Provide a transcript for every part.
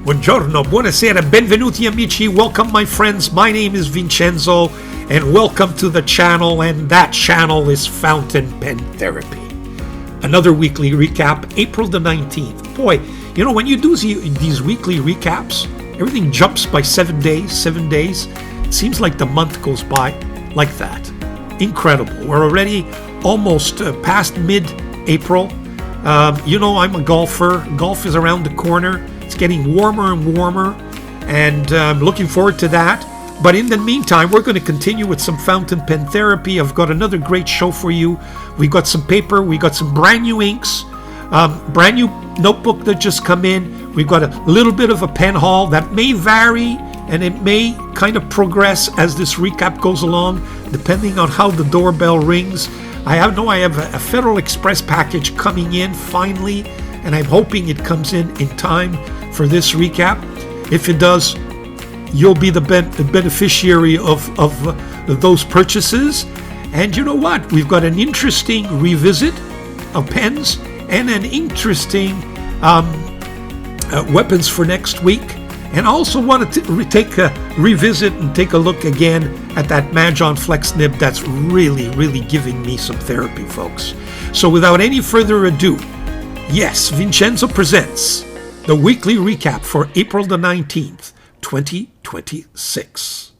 Buongiorno, buonasera, benvenuti amici, welcome my friends, my name is Vincenzo, and welcome to the channel, and that channel is Fountain Pen Therapy. Another weekly recap, April the 19th. Boy, you know, when you do these weekly recaps, everything jumps by 7 days. It seems like the month goes by like that. Incredible. We're already almost past mid-April. You know, I'm a golfer. Golf is around the corner. It's getting warmer and warmer, and I'm looking forward to that. But in the meantime, we're going to continue with some fountain pen therapy. I've got another great show for you. We got some paper. We got some brand new inks, brand new notebook that just come in. We've got a little bit of a pen haul that may vary, and it may kind of progress as this recap goes along, depending on how the doorbell rings. I have a Federal Express package coming in finally, and I'm hoping it comes in time for this recap. If it does, you'll be the beneficiary of those purchases. And you know what? We've got an interesting revisit of pens and an interesting weapons for next week. And I also want to revisit and take a look again at that MAJOHN Flex Nib that's really giving me some therapy, folks. So without any further ado, yes, Vincenzo presents the weekly recap for April the 19th, 2026.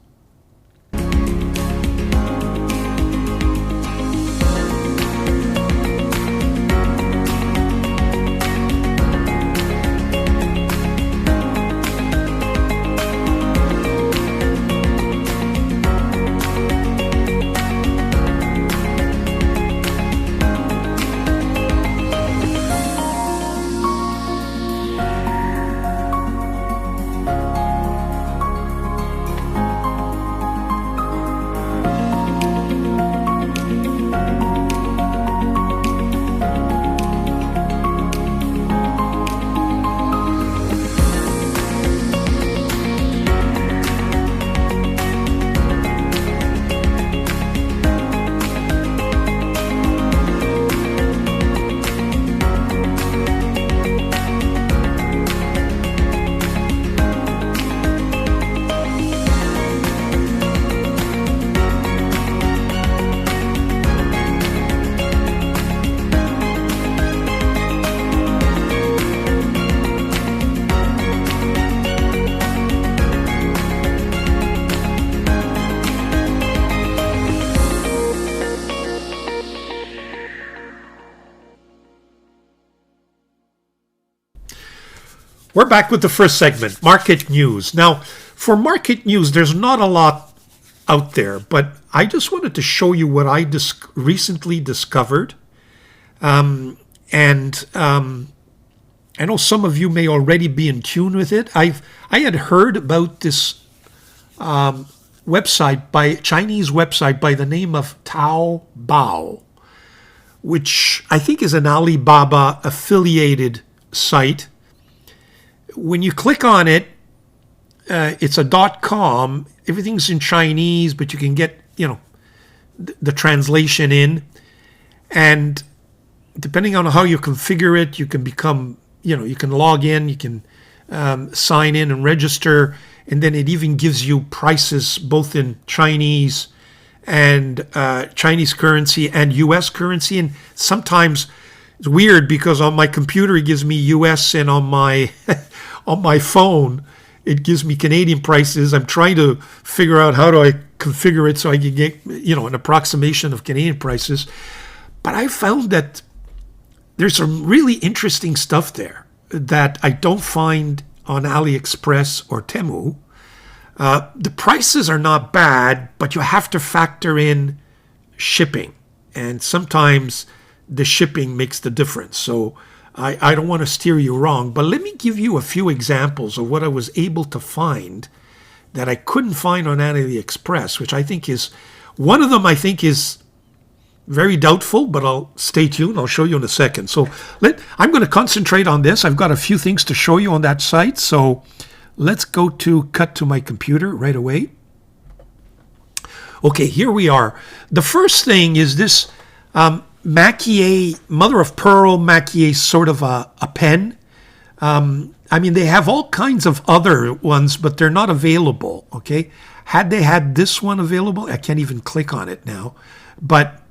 We're back with the first segment, market news. Now, for market news, there's not a lot out there, but I just wanted to show you what I recently discovered. I know some of you may already be in tune with it. I had heard about this Chinese website by the name of Taobao, which I think is an Alibaba affiliated site. When you click on it, it's a .com. Everything's in Chinese, but you can get, the translation in. And depending on how you configure it, you can become, you can log in, you can sign in and register. And then it even gives you prices both in Chinese and Chinese currency and U.S. currency. And sometimes it's weird because on my computer it gives me U.S. and on my on my phone it gives me Canadian prices. I'm trying to figure out how do I configure it so I can get an approximation of Canadian prices. But I found that there's some really interesting stuff there that I don't find on AliExpress or Temu. The prices are not bad, but you have to factor in shipping, and sometimes the shipping makes the difference. So I don't want to steer you wrong, but let me give you a few examples of what I was able to find that I couldn't find on AliExpress, which I think is, one of them I think is very doubtful, but I'll stay tuned. I'll show you in a second. So I'm going to concentrate on this. I've got a few things to show you on that site. So let's cut to my computer right away. Okay, here we are. The first thing is this Maquier, mother of pearl Maquier, sort of a pen. I mean, they have all kinds of other ones, but they're not available, okay? Had they had this one available, I can't even click on it now, but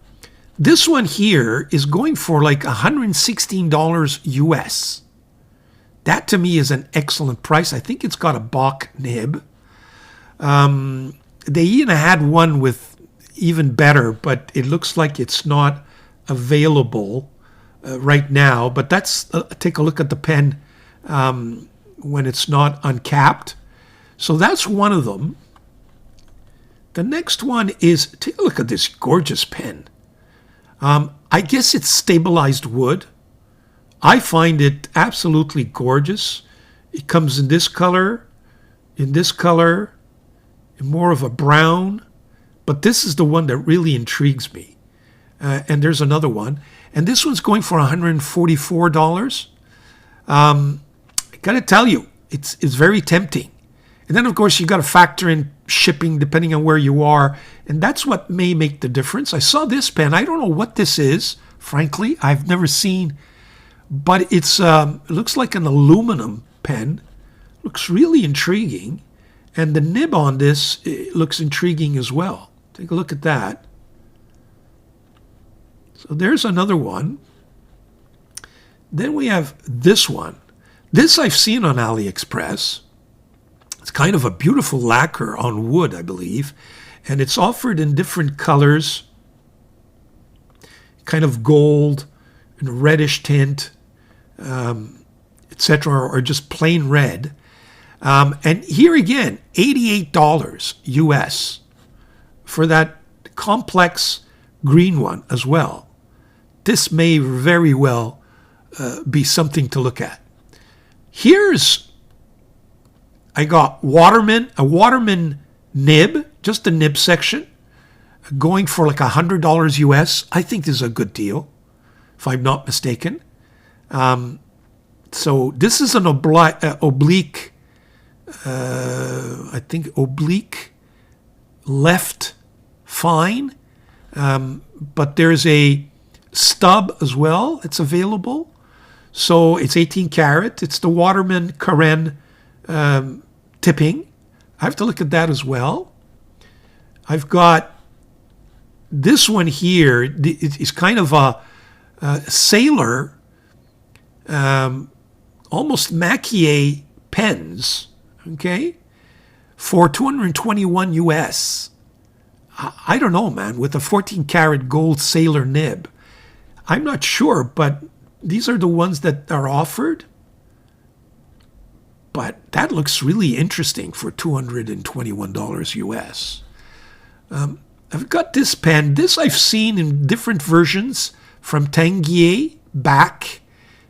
this one here is going for like $116 US. That to me is an excellent price. I think it's got a Bach nib. They even had one with even better, but it looks like it's not available right now. But that's take a look at the pen when it's not uncapped. So that's one of them. The next one is, take a look at this gorgeous pen. I guess it's stabilized wood. I find it absolutely gorgeous. It comes in this color, in more of a brown, but this is the one that really intrigues me. And there's another one. And this one's going for $144. I gotta tell you, it's very tempting. And then, of course, you got to factor in shipping depending on where you are. And that's what may make the difference. I saw this pen. I don't know what this is, frankly. I've never seen. But it looks like an aluminum pen. Looks really intriguing. And the nib on this looks intriguing as well. Take a look at that. So there's another one. Then we have this one. This I've seen on AliExpress. It's kind of a beautiful lacquer on wood, I believe. And it's offered in different colors. Kind of gold and reddish tint, etc., or just plain red. And here again, $88 US for that complex green one as well. This may very well be something to look at. I got a Waterman nib, just the nib section, going for like $100 US. I think this is a good deal, if I'm not mistaken. So this is an oblique, I think oblique left fine, but there's a stub as well that's available. So it's 18 karat. It's the Waterman Karen tipping. I have to look at that as well. I've got this one here. It's kind of a sailor, almost maquillé pens, okay, for 221 US. I don't know, man, with a 14 karat gold sailor nib. I'm not sure, but these are the ones that are offered. But that looks really interesting for $221 US. I've got this pen. This I've seen in different versions from Tanguy back.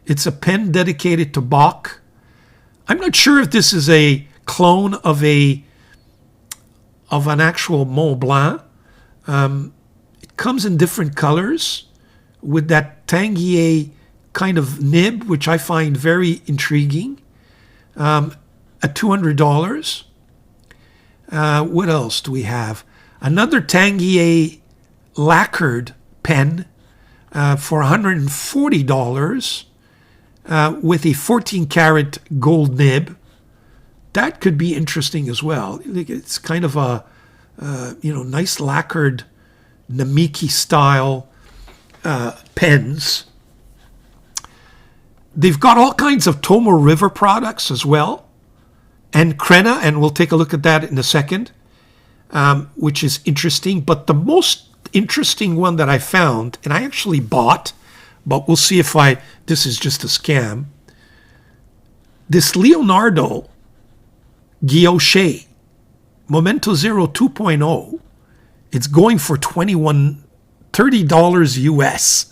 It's a pen dedicated to Bach. I'm not sure if this is a clone of an actual Mont Blanc. It comes in different colors with that Tanguy kind of nib, which I find very intriguing. At $200. What else do we have? Another Tanguy lacquered pen for $140 with a 14 karat gold nib. That could be interesting as well. It's kind of a nice lacquered Namiki style pens. They've got all kinds of Tomo River products as well, and CRENA, and we'll take a look at that in a second, which is interesting. But the most interesting one that I found, and I actually bought, but we'll see if this is just a scam. This Leonardo Guilloche Momento Zero 2.0, it's going for $30 US.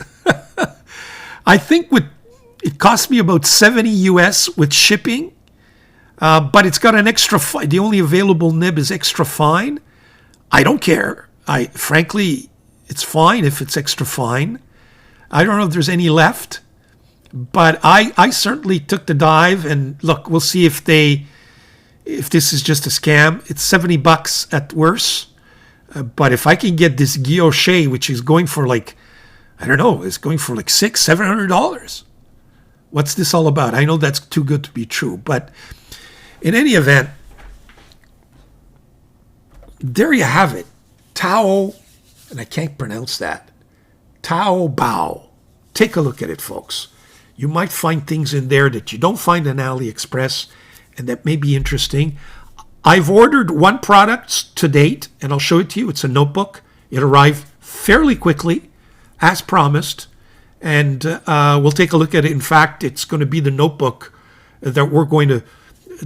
I think it cost me about 70 US with shipping, but it's got an extra fine. The only available nib is extra fine. I don't care. Frankly, it's fine if it's extra fine. I don't know if there's any left, but I certainly took the dive. And look, we'll see if this is just a scam. It's $70 at worst. But if I can get this Guilloche, which is going for like, I don't know, it's going for like $600-$700. What's this all about? I know that's too good to be true, but in any event, there you have it. Tao, and I can't pronounce that. Tao Bao. Take a look at it, folks. You might find things in there that you don't find on AliExpress and that may be interesting. I've ordered one product to date, and I'll show it to you. It's a notebook. It arrived fairly quickly, as promised, and we'll take a look at it. In fact, it's going to be the notebook that we're going to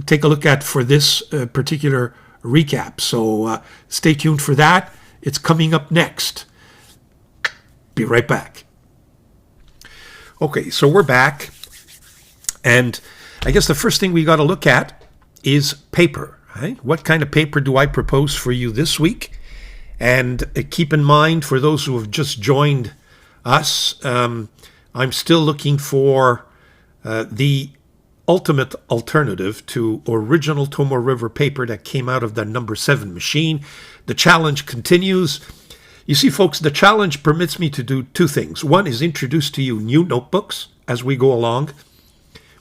take a look at for this particular recap. So stay tuned for that. It's coming up next. Be right back. Okay, so we're back, and I guess the first thing we got to look at is paper. Right? What kind of paper do I propose for you this week? And keep in mind, for those who have just joined us, I'm still looking for the ultimate alternative to original Tomo River paper that came out of the number 7 machine. The challenge continues. You see, folks, the challenge permits me to do two things. One is introduce to you new notebooks as we go along,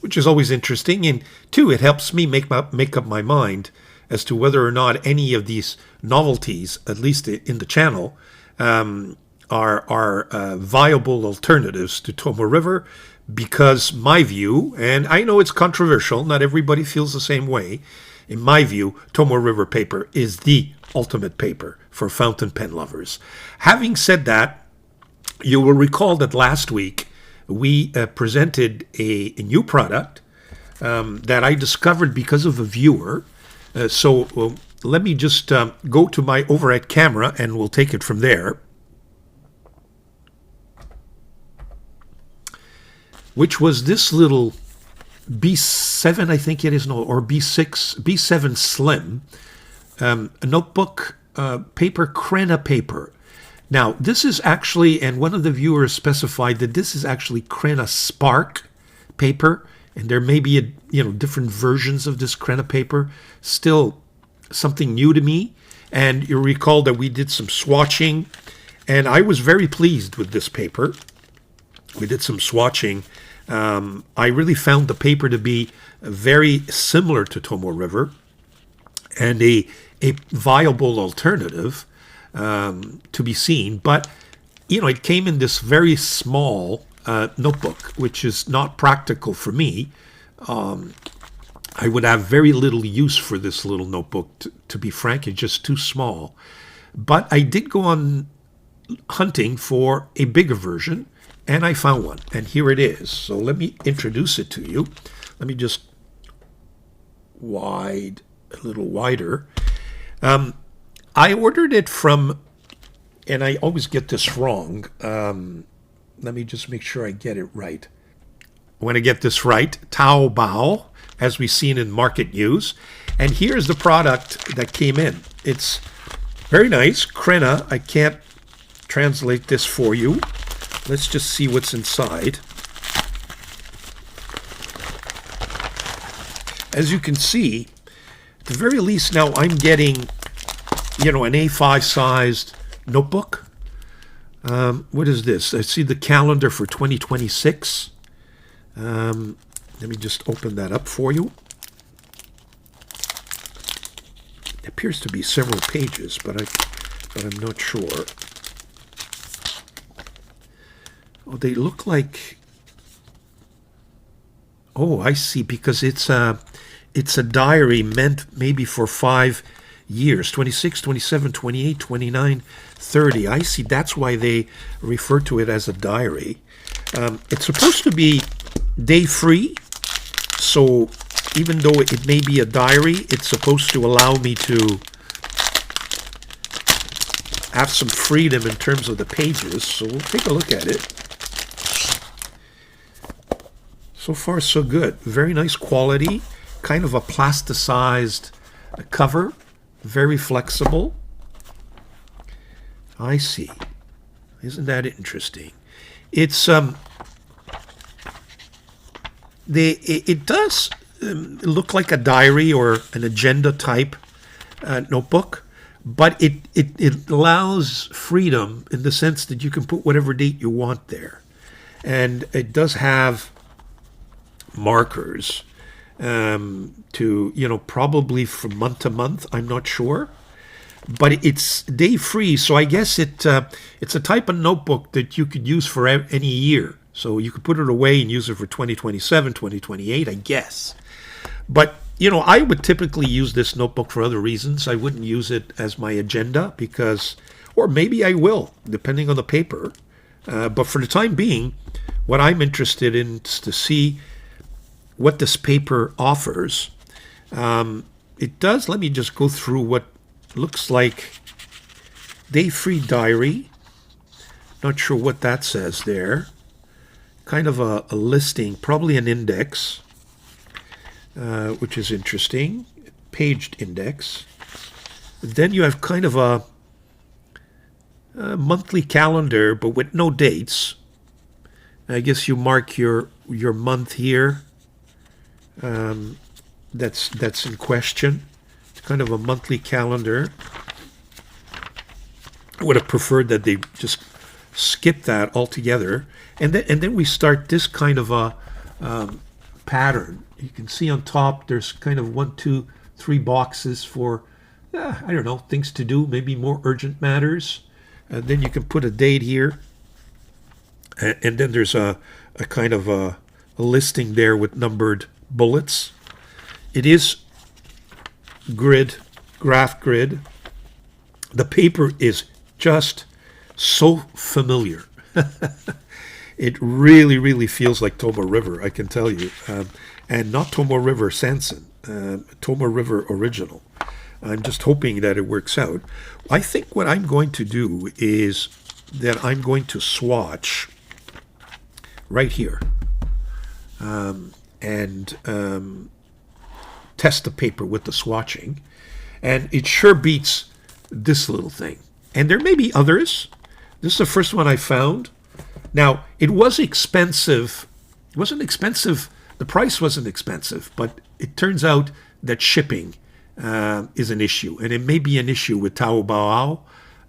which is always interesting. And two, it helps me make up my mind as to whether or not any of these novelties, at least in the channel, are viable alternatives to Tomo River, because my view, and I know it's controversial, not everybody feels the same way, in my view, Tomo River paper is the ultimate paper for fountain pen lovers. Having said that, you will recall that last week we presented a new product that I discovered because of a viewer. So let me just go to my overhead camera and we'll take it from there. Which was this little B7, I think it is, no, or B6, B7 Slim, a notebook paper, CRENA paper. Now, this is actually, and one of the viewers specified that this is actually CRENA Spark paper, and there may be different versions of this CRENA paper. Still something new to me, and you recall that we did some swatching, and I was very pleased with this paper. We did some swatching. I really found the paper to be very similar to Tomo River and a viable alternative to be seen. But, it came in this very small notebook, which is not practical for me. I would have very little use for this little notebook, to be frank. It's just too small. But I did go on hunting for a bigger version, and I found one, and here it is. So let me introduce it to you. Let me just a little wider. I ordered it from, and I always get this wrong. Let me just make sure I get it right. I want to get this right. Taobao, as we've seen in market news. And here's the product that came in. It's very nice. CRENA. I can't translate this for you. Let's just see what's inside. As you can see, at the very least now I'm getting, an A5 sized notebook. What is this? I see the calendar for 2026. Let me just open that up for you. It appears to be several pages, but I'm not sure. Oh, they look like... Oh, I see, because it's a diary meant maybe for 5 years, 26, 27, 28, 29, 30. I see, that's why they refer to it as a diary. It's supposed to be day-free, so even though it may be a diary, it's supposed to allow me to have some freedom in terms of the pages. So we'll take a look at it. So far, so good. Very nice quality. Kind of a plasticized cover. Very flexible. I see. Isn't that interesting? It's it does look like a diary or an agenda type notebook, but it allows freedom in the sense that you can put whatever date you want there, and it does have markers to, probably from month to month. I'm not sure. But it's day free, so I guess it's a type of notebook that you could use for any year. So you could put it away and use it for 2027, 2028, I guess. But, I would typically use this notebook for other reasons. I wouldn't use it as my agenda or maybe I will, depending on the paper. But for the time being, what I'm interested in is to see what this paper offers. It does, let me just go through what looks like day-free diary. Not sure what that says there. Kind of a listing, probably an index, which is interesting. Paged index. Then you have kind of a monthly calendar, but with no dates. I guess you mark your month here. That's in question. Kind of a monthly calendar. I would have preferred that they just skip that altogether, and then we start this kind of a pattern. You can see on top there's kind of 1, 2, 3 boxes for I don't know, things to do, maybe more urgent matters. Then you can put a date here, and then there's a kind of a listing there with numbered bullets. It is graph grid. The paper is just so familiar. It really, really feels like Tomoe River, I can tell you. And not Tomoe River Sanson, Tomoe River Original. I'm just hoping that it works out. I think what I'm going to do is that I'm going to swatch right here and test the paper with the swatching, and it sure beats this little thing. And there may be others. This is the first one I found. Now, it was expensive. It wasn't expensive. The price wasn't expensive, but it turns out that shipping is an issue, and it may be an issue with Taobao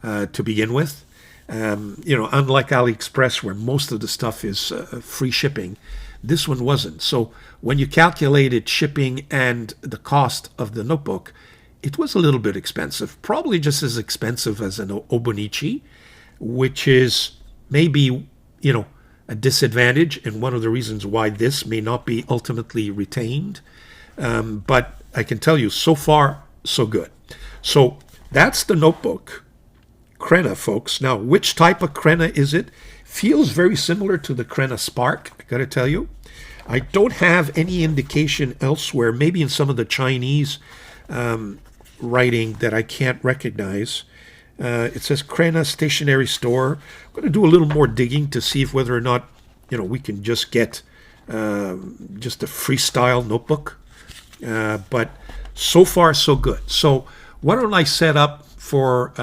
to begin with. Unlike AliExpress, where most of the stuff is free shipping, this one wasn't. So when you calculated shipping and the cost of the notebook, it was a little bit expensive, probably just as expensive as an Obonichi, which is maybe, a disadvantage and one of the reasons why this may not be ultimately retained. But I can tell you, so far, so good. So that's the notebook, CRENA, folks. Now, which type of CRENA is it? Feels very similar to the CRENA Spark, I got to tell you. I don't have any indication elsewhere, maybe in some of the Chinese writing that I can't recognize. It says CRENA Stationery Store. I'm going to do a little more digging to see if whether or not, we can just get just a freestyle notebook. But so far, so good. So why don't I set up for,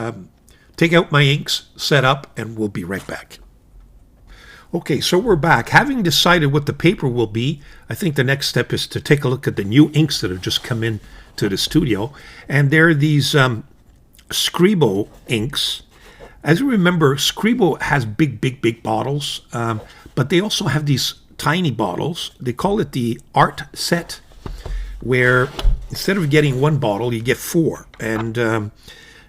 take out my inks, set up, and we'll be right back. Okay, so we're back. Having decided what the paper will be, I think the next step is to take a look at the new inks that have just come in to the studio. And they're these SCRIBO inks. As you remember, SCRIBO has big bottles, but they also have these tiny bottles. They call it the art set, where instead of getting one bottle, you get 4. And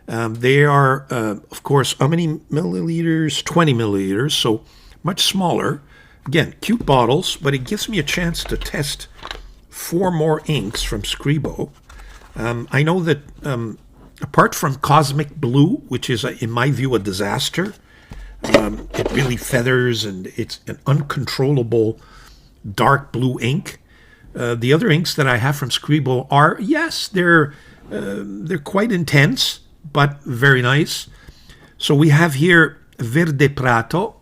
they are, of course, how many milliliters? 20 milliliters, so much smaller. Again, cute bottles, but it gives me a chance to test 4 more inks from SCRIBO. I know that apart from Cosmic Blue, which is, in my view, a disaster, it really feathers and it's an uncontrollable dark blue ink. The other inks that I have from SCRIBO are, yes, they're quite intense, but very nice. So we have here Verde Prato,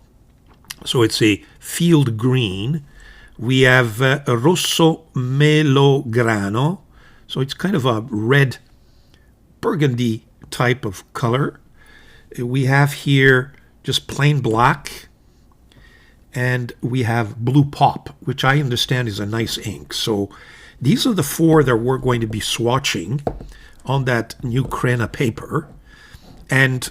so it's a field green. We have Rosso Melograno, so it's kind of a red burgundy type of color. We have here just plain black, and we have Blue Pop, which I understand is a nice ink. So these are the 4 that we're going to be swatching on that new CRENA paper. And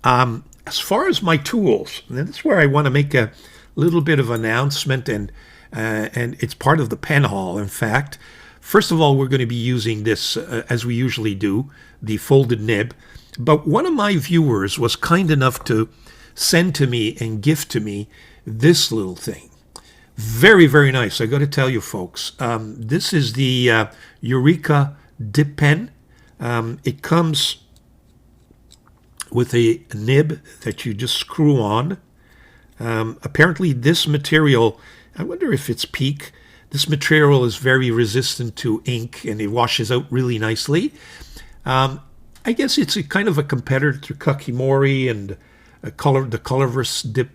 as far as my tools, and that's where I want to make a little bit of announcement and and it's part of the pen haul, in fact. First of all, we're going to be using this, as we usually do, the folded nib. But one of my viewers was kind enough to send to me and gift to me this little thing. Very, very nice. I got to tell you, folks, this is the Eureka dip pen. It comes with a nib that you just screw on. Apparently this material, I wonder if it's peak. This material is very resistant to ink and it washes out really nicely. I guess it's a kind of a competitor to Kakimori and the colorless dip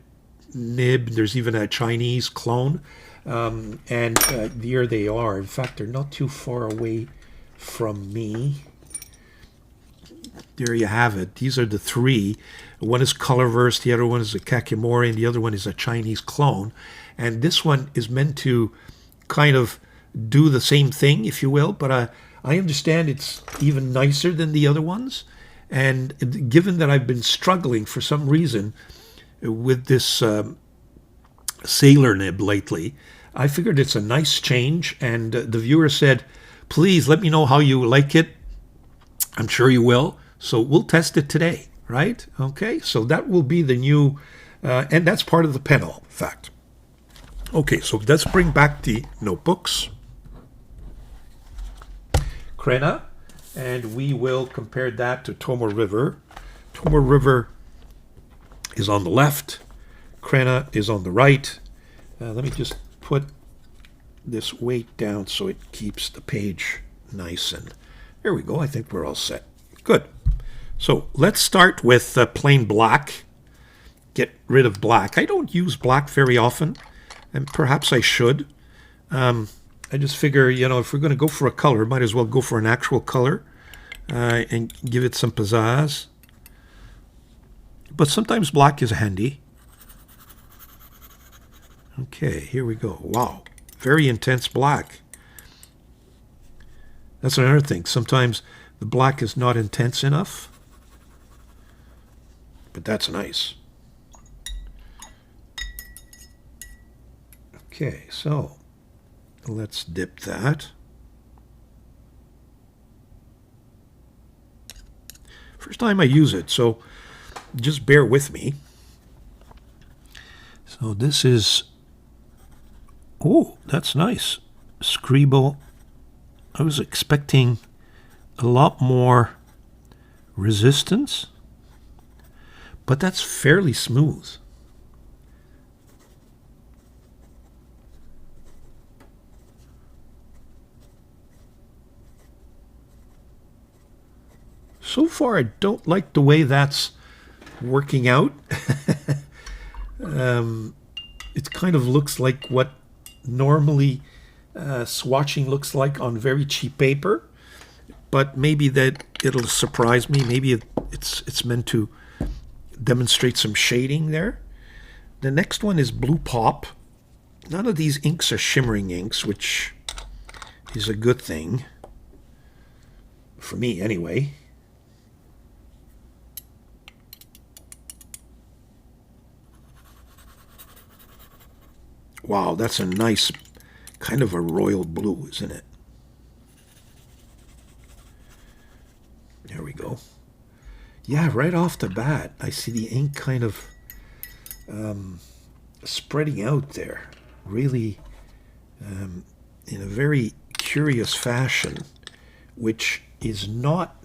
nib. There's even a Chinese clone. And here they are. In fact, they're not too far away from me. There you have it. These are the three. One is colorverse, the other one is a Kakimori, and the other one is a Chinese clone. And this one is meant to kind of do the same thing, if you will, but I understand it's even nicer than the other ones. And given that I've been struggling for some reason with this sailor nib lately, I figured it's a nice change. And the viewer said, please let me know how you like it. I'm sure you will. So we'll test it today, right? Okay, so that will be the new, and that's part of the pen haul, in fact. Okay, so let's bring back the notebooks. CRENA, and we will compare that to Tomoe River. Tomoe River is on the left. CRENA is on the right. Let me just put this weight down so it keeps the page nice, and there we go. I think we're all set. Good. So let's start with plain black. Get rid of black. I don't use black very often, and perhaps I should. I just figure, you know, if we're going to go for a color, might as well go for an actual color and give it some pizzazz. But sometimes black is handy. Okay, here we go. Wow, very intense black. That's another thing. Sometimes the black is not intense enough, but that's nice. Okay, so let's dip that. First time I use it, so just bear with me. So this is, oh, that's nice. Scribo. I was expecting a lot more resistance, but that's fairly smooth. So far, I don't like the way that's working out. It kind of looks like what normally swatching looks like on very cheap paper, but maybe that it'll surprise me. Maybe it's meant to demonstrate some shading there. The next one is Blue Pop. None of these inks are shimmering inks, which is a good thing for me anyway. Wow, that's a nice kind of a royal blue, isn't it? There we go. Yeah, right off the bat, I see the ink kind of spreading out there, really in a very curious fashion, which is not,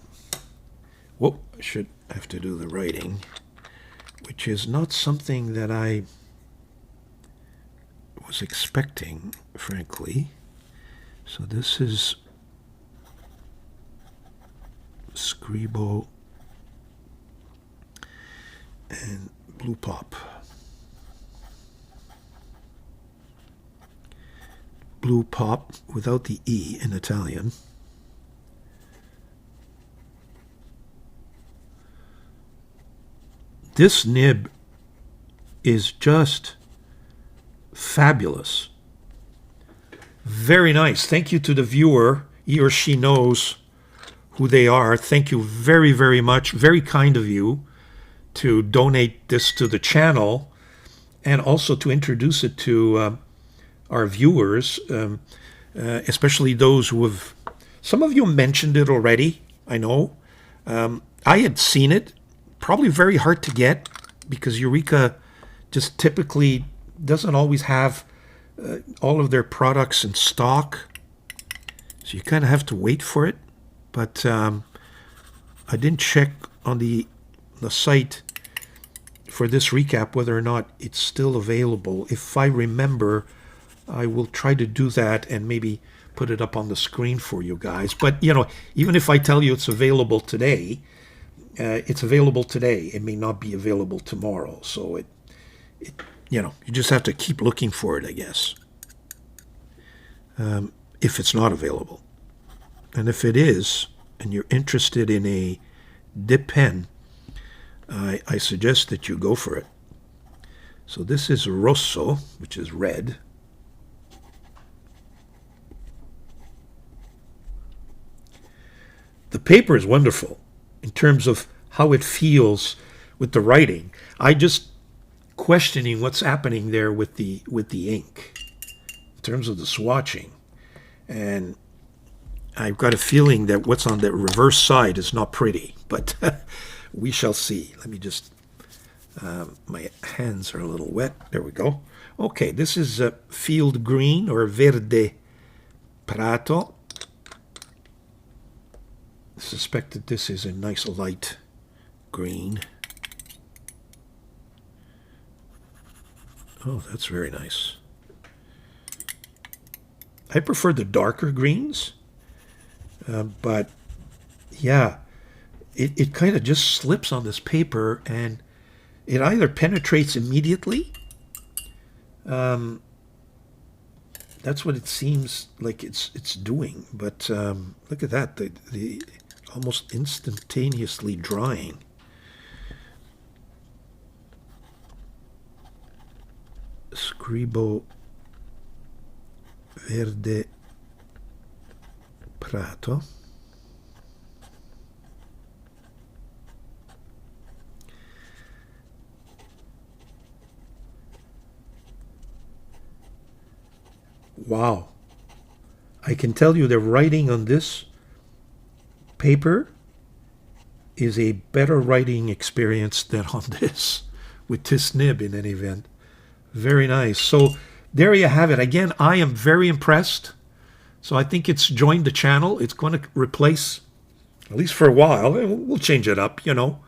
whoop, I should have to do the writing, which is not something that I was expecting, frankly. So this is Scribo and Blue Pop. Blue Pop without the E in Italian. This nib is just fabulous. Very nice. Thank you to the viewer. He or she knows who they are. Thank you very, very much. Very kind of you to donate this to the channel and also to introduce it to our viewers, especially those who have, some of you mentioned it already, I know. I had seen it, probably very hard to get because Eureka just typically doesn't always have all of their products in stock. So you kind of have to wait for it. But I didn't check on the site for this recap whether or not it's still available. If I remember, I will try to do that and maybe put it up on the screen for you guys. But, you know, even if I tell you it's available today, it's available today. It may not be available tomorrow. So it you know, you just have to keep looking for it, I guess, if it's not available. And if it is, and you're interested in a dip pen, I suggest that you go for it. So this is rosso, which is red. The paper is wonderful in terms of how it feels with the writing. I just questioning what's happening there with the ink in terms of the swatching, and I've got a feeling that what's on the reverse side is not pretty, but we shall see. Let me just my hands are a little wet. There we go. Okay, this is a field green or verde prato. I suspect that this is a nice light green. Oh, that's very nice. I prefer the darker greens, but yeah, it kind of just slips on this paper, and it either penetrates immediately. That's what it seems like it's doing, but look at that, the almost instantaneously drying. Scribo verde prato. Wow. I can tell you the writing on this paper is a better writing experience than on this, with this nib in any event. Very nice. So there you have it. Again, I am very impressed. So I think it's joined the channel. It's going to replace, at least for a while, we'll change it up, you know.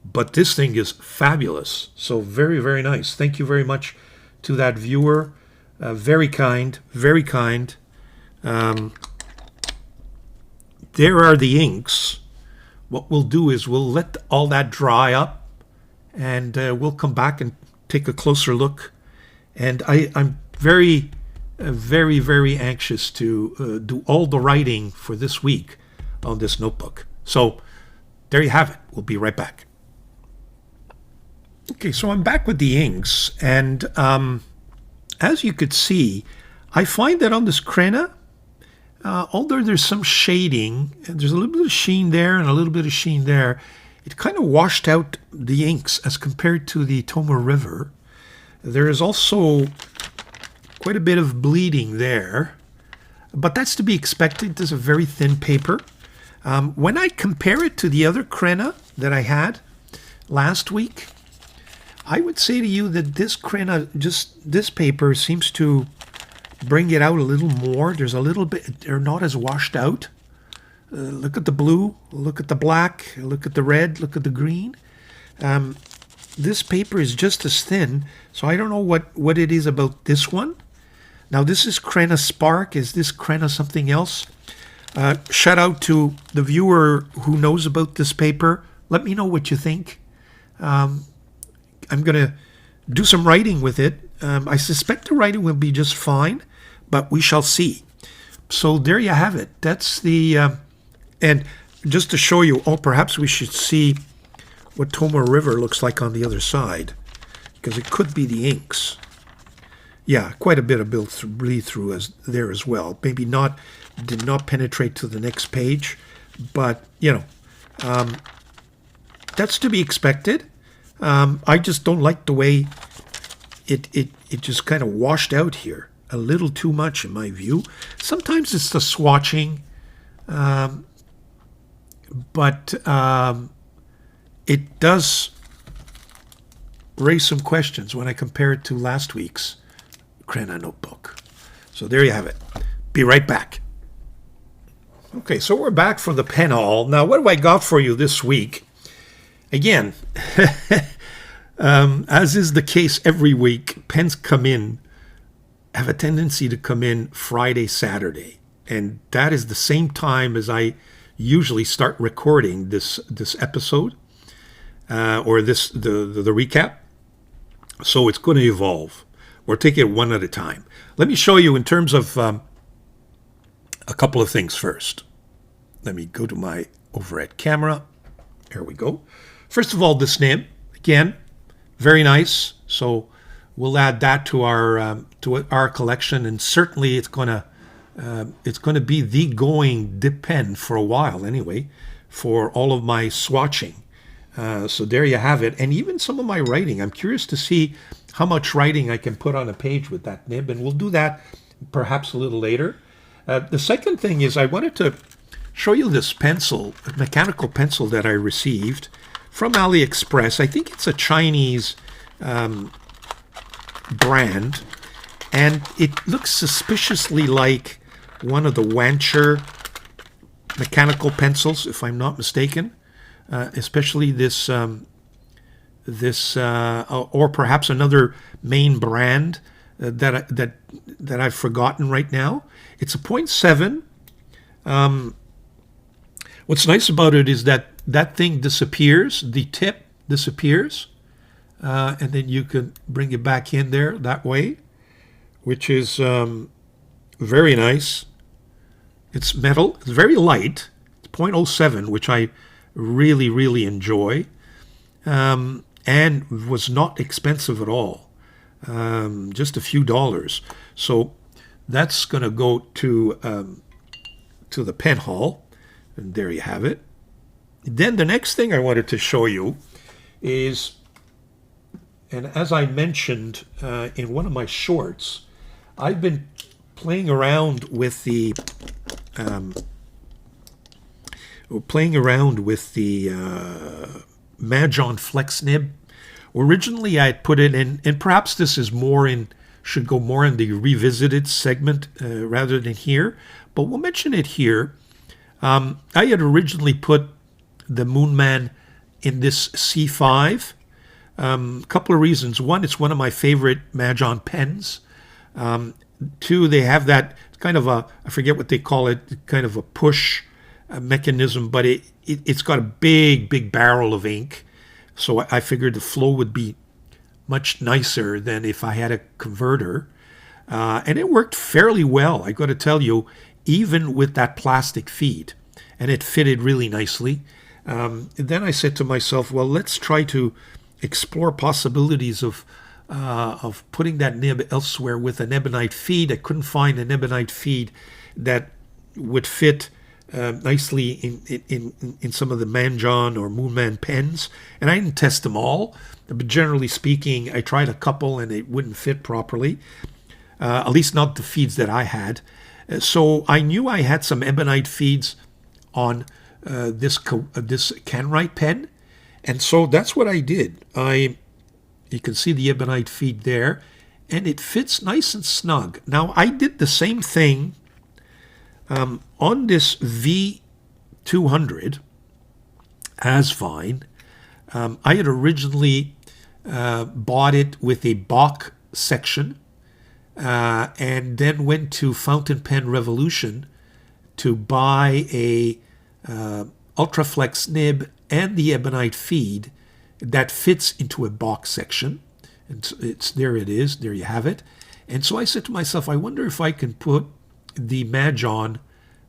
But this thing is fabulous. So very, very nice. Thank you very much to that viewer. Very kind, very kind. There are the inks. What we'll do is we'll let all that dry up, and we'll come back and take a closer look. And I'm very, very, very anxious to do all the writing for this week on this notebook. So there you have it. We'll be right back. Okay, so I'm back with the inks, and as you could see, I find that on this CRENA, although there's some shading, and there's a little bit of sheen there and a little bit of sheen there, it kind of washed out the inks as compared to the Tomoe River. There is also quite a bit of bleeding there, but that's to be expected. This is a very thin paper. When I compare it to the other CRENA that I had last week, I would say to you that this CRENA, just this paper, seems to bring it out a little more. There's a little bit, they're not as washed out. Look at the blue, look at the black, look at the red, look at the green. This paper is just as thin, so I don't know what it is about this one. Now this is CRENA Spark. Is this CRENA something else? Shout out to the viewer who knows about this paper. Let me know what you think. I'm going to do some writing with it. I suspect the writing will be just fine, but we shall see. So there you have it. That's the, and just to show you, perhaps we should see what Tomoe River looks like on the other side, because it could be the inks. Yeah, quite a bit of bleed through there as well. Maybe did not penetrate to the next page, but, you know, that's to be expected. I just don't like the way it just kind of washed out here. a little too much in my view. Sometimes it's the swatching, but it does raise some questions when I compare it to last week's CRENA notebook. So there you have it. Be right back. Okay, so we're back from the pen haul. Now, what do I got for you this week? Again, as is the case every week, pens have a tendency to come in Friday, Saturday. And that is the same time as I usually start recording this episode, or the recap. So it's going to evolve. We'll take it one at a time. Let me show you in terms of a couple of things first. Let me go to my overhead camera. There we go. First of all, this nib, again, very nice. So we'll add that to our collection, and certainly it's going to be the going dip pen for a while anyway, for all of my swatching. So there you have it, and even some of my writing. I'm curious to see how much writing I can put on a page with that nib, and we'll do that perhaps a little later. The second thing is I wanted to show you this pencil, a mechanical pencil that I received from AliExpress. I think it's a Chinese brand, and it looks suspiciously like one of the Wancher mechanical pencils, if I'm not mistaken, especially this, or perhaps another main brand that I've forgotten right now. It's a 0.7. What's nice about it is that thing disappears, the tip disappears, and then you can bring it back in there that way, which is very nice. It's metal. It's very light. It's 0.07, which I really, really enjoy, and was not expensive at all, just a few dollars. So that's going to go to the pen haul, and there you have it. Then the next thing I wanted to show you is, and as I mentioned in one of my shorts, I've been playing around with the MAJOHN Flex Nib. Originally, I had put it in, and perhaps this is should go more in the revisited segment rather than here, but we'll mention it here. I had originally put the Moonman in this C5. Couple of reasons. One, it's one of my favorite MAJOHN pens. Two, they have that kind of I forget what they call it, kind of a push mechanism, but it's got a big barrel of ink. So I figured the flow would be much nicer than if I had a converter. And it worked fairly well, I got to tell you, even with that plastic feed. And it fitted really nicely. Then I said to myself, well, let's try to explore possibilities of putting that nib elsewhere with an ebonite feed. I couldn't find an ebonite feed that would fit nicely in some of the MAJOHN or Moonman pens, and I didn't test them all, but generally speaking, I tried a couple and it wouldn't fit properly, at least not the feeds that I had. So I knew I had some ebonite feeds on this Canwrite pen, and so that's what I did. You can see the ebonite feed there, and it fits nice and snug. Now, I did the same thing on this V200 Asvine. I had originally bought it with a Bach section, and then went to Fountain Pen Revolution to buy a Ultraflex nib and the ebonite feed that fits into a Bach section. And there it is, there you have it. And so I said to myself, I wonder if I can put the MAJOHN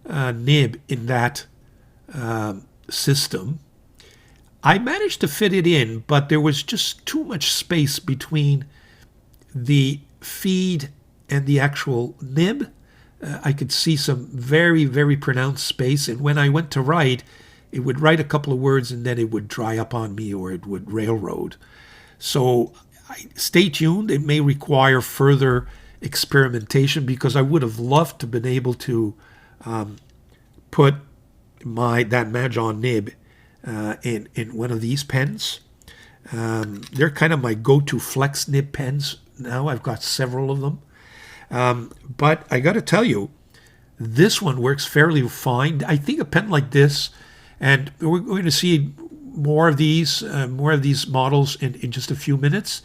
nib in that system. I managed to fit it in, but there was just too much space between the feed and the actual nib. I could see some very, very pronounced space, and when I went to write, it would write a couple of words and then it would dry up on me, or it would railroad. So stay tuned. It may require further experimentation, because I would have loved to have been able to put that MAJOHN nib in one of these pens. They're kind of my go-to flex nib pens now. I've got several of them. But I got to tell you, this one works fairly fine. I think a pen like this, and we're going to see more of these models in just a few minutes.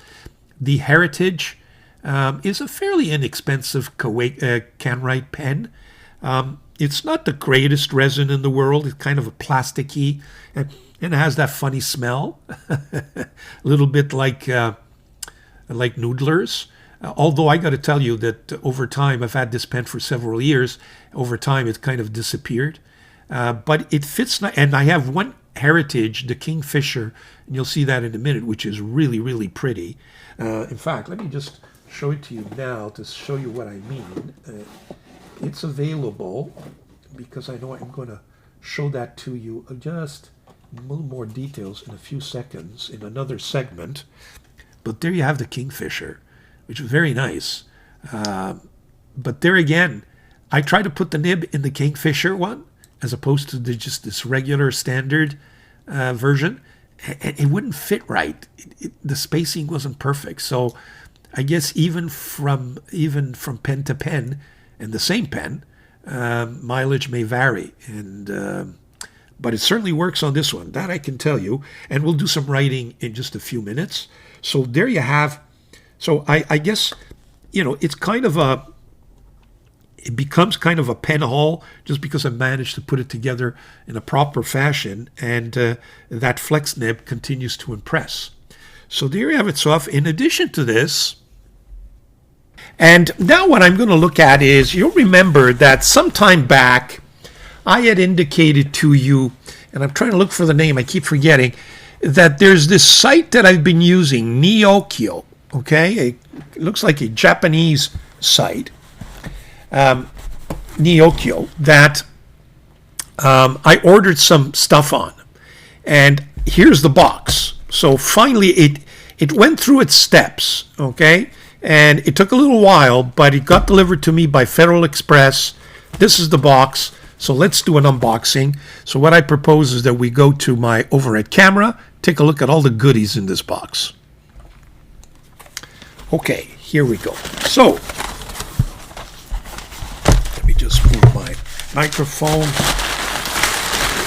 The Heritage is a fairly inexpensive can-write pen. It's not the greatest resin in the world. It's kind of a plasticky, and it has that funny smell, a little bit like Noodlers. Although I got to tell you that over time, I've had this pen for several years. Over time, it kind of disappeared. But it fits, and I have one Heritage, the Kingfisher, and you'll see that in a minute, which is really, really pretty. In fact, let me just show it to you now to show you what I mean. It's available, because I know I'm going to show that to you just a little more details in a few seconds in another segment. But there you have the Kingfisher, which is very nice. But there again, I try to put the nib in the Kingfisher one as opposed to just this regular standard version, and it wouldn't fit right. The spacing wasn't perfect. So I guess even from pen to pen, and the same pen, mileage may vary, but it certainly works on this one. That I can tell you. And we'll do some writing in just a few minutes. So there you have. So I guess, it's kind of it becomes kind of a pen haul just because I managed to put it together in a proper fashion, and that flex nib continues to impress. So there you have it. So in addition to this, and now what I'm going to look at is, you'll remember that some time back I had indicated to you, and I'm trying to look for the name, I keep forgetting, that there's this site that I've been using, Neokyo. Okay, it looks like a Japanese site, Neokyo, that I ordered some stuff on, and here's the box. So finally, it went through its steps. Okay, and it took a little while, but it got delivered to me by Federal Express. This is the box. So let's do an unboxing. So what I propose is that we go to my overhead camera, take a look at all the goodies in this box. Okay, here we go. So, let me just move my microphone,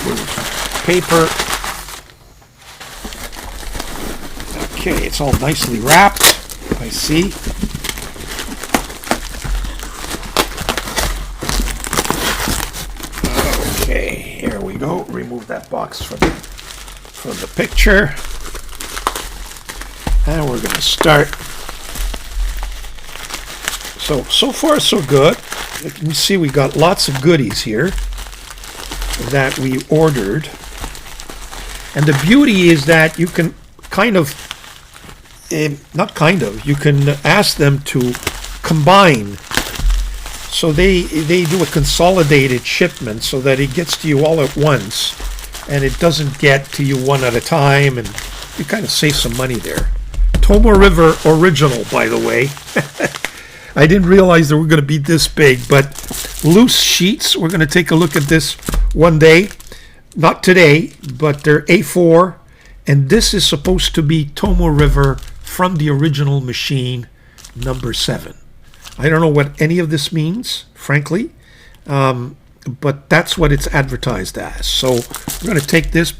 move paper. Okay, it's all nicely wrapped, I see. Okay, here we go. Remove that box from the picture. And we're going to start. So far so good. You can see we got lots of goodies here that we ordered. And the beauty is that you can you can ask them to combine. So they do a consolidated shipment so that it gets to you all at once, and it doesn't get to you one at a time, and you kind of save some money there. Tomo River original, by the way. I didn't realize they were going to be this big, but loose sheets. We're going to take a look at this one day. Not today, but they're A4, and this is supposed to be Tomo River from the original machine, number 7. I don't know what any of this means, frankly, but that's what it's advertised as. So we're going to take this,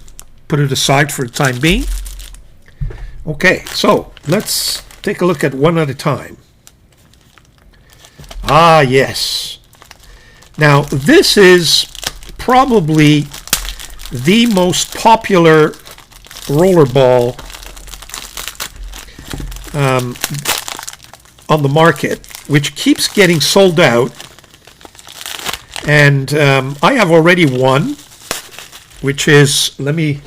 put it aside for the time being. Okay, so let's take a look at one at a time. Ah, yes. Now, this is probably the most popular rollerball on the market, which keeps getting sold out. And I have already one, which is, let me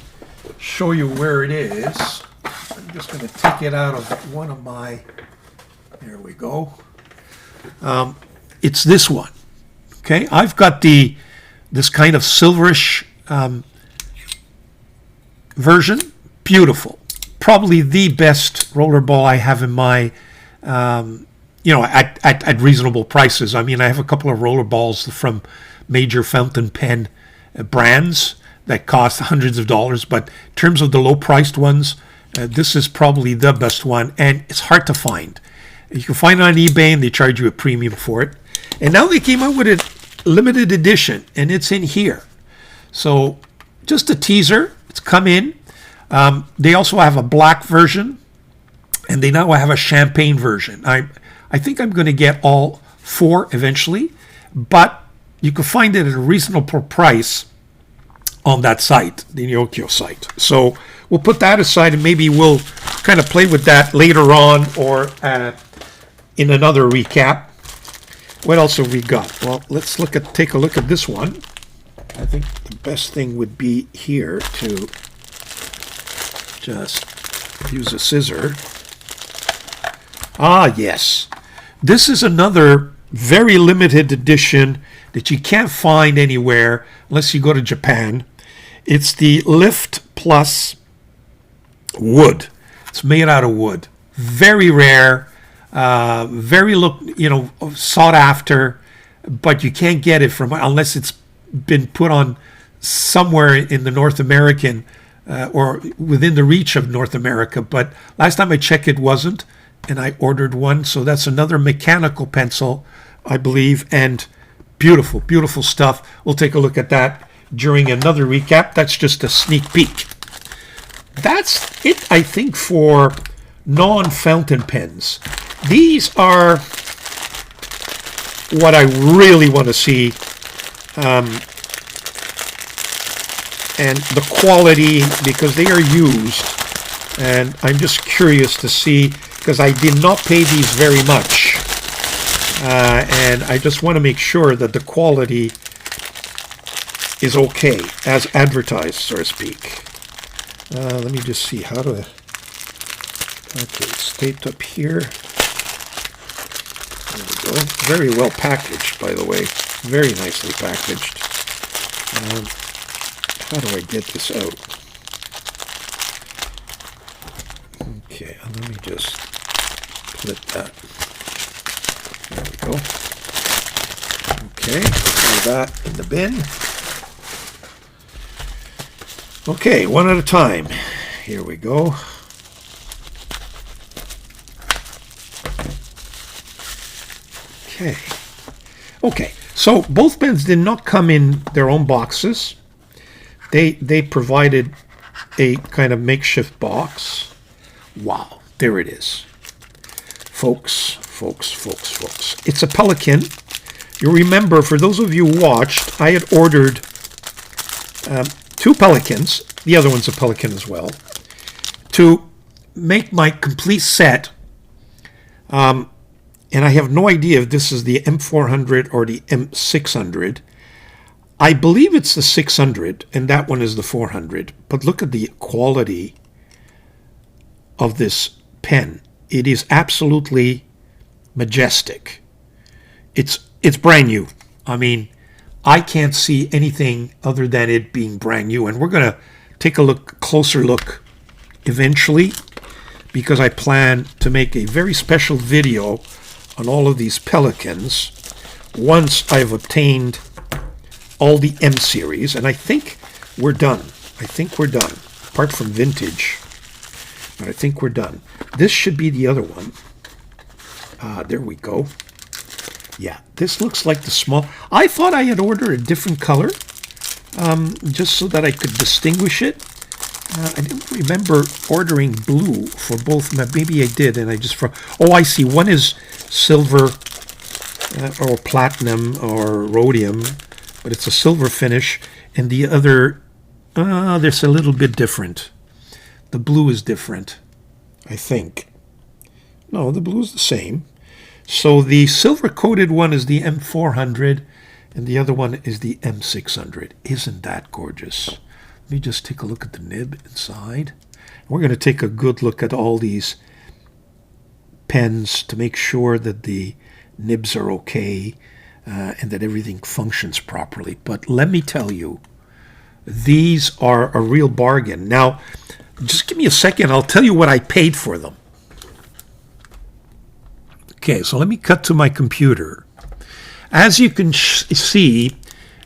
show you where it is. I'm just going to take it out of one of my, there we go. It's this one. Okay, I've got this kind of silverish version. Beautiful. Probably the best rollerball I have in my at reasonable prices. I mean, I have a couple of roller balls from major fountain pen brands that cost hundreds of dollars, but in terms of the low-priced ones, this is probably the best one, and it's hard to find. You can find it on eBay, and they charge you a premium for it. And now they came out with a limited edition, and it's in here. So just a teaser. It's come in. They also have a black version, and they now have a champagne version. I think I'm going to get all four eventually, but you can find it at a reasonable price on that site, the Nyokyo site. So we'll put that aside, and maybe we'll kind of play with that later on, or in another recap. What else have we got? Well, let's take a look at this one. I think the best thing would be here to just use a scissor. Ah, yes. This is another very limited edition that you can't find anywhere unless you go to Japan. It's the Lift Plus wood. It's made out of wood. Very rare, very sought after, but you can't get it from unless it's been put on somewhere in the North American or within the reach of North America. But last time I checked, it wasn't, and I ordered one. So that's another mechanical pencil, I believe, and beautiful, beautiful stuff. We'll take a look at that during another recap. That's just a sneak peek. That's it, I think, for non-fountain pens. These are what I really want to see, and the quality, because they are used, and I'm just curious to see, because I did not pay these very much, and I just want to make sure that the quality is okay, as advertised, so to speak. Let me just see how to... Okay, it's taped up here. There we go. Very well packaged, by the way. Very nicely packaged. How do I get this out? Okay, let me just split that. There we go. Okay, throw that in the bin. Okay, one at a time. Here we go. Okay, so both pens did not come in their own boxes. They provided a kind of makeshift box. Wow, there it is. Folks. It's a Pelican. You remember, for those of you who watched, I had ordered two Pelicans. The other one's a Pelican as well. To make my complete set. And I have no idea if this is the M400 or the M600. I believe it's the 600, and that one is the 400. But look at the quality of this pen. It is absolutely majestic. It's brand new. I mean, I can't see anything other than it being brand new. And we're going to take a closer look eventually, because I plan to make a very special video on all of these Pelicans once I've obtained all the M series, and I think we're done. Apart from vintage, but I think we're done. This should be the other one. There we go. Yeah, this looks like the small. I thought I had ordered a different color, just so that I could distinguish it. I didn't remember ordering blue for both. Maybe I did, and I just... Oh, I see. One is silver or platinum or rhodium, but it's a silver finish, and the other, there's a little bit different. The blue is different, I think. No, the blue is the same. So the silver-coated one is the M400, and the other one is the M600. Isn't that gorgeous? Let me just take a look at the nib inside. We're going to take a good look at all these pens to make sure that the nibs are okay and that everything functions properly. But let me tell you, these are a real bargain. Now, just give me a second. I'll tell you what I paid for them. Okay, so let me cut to my computer. As you can see,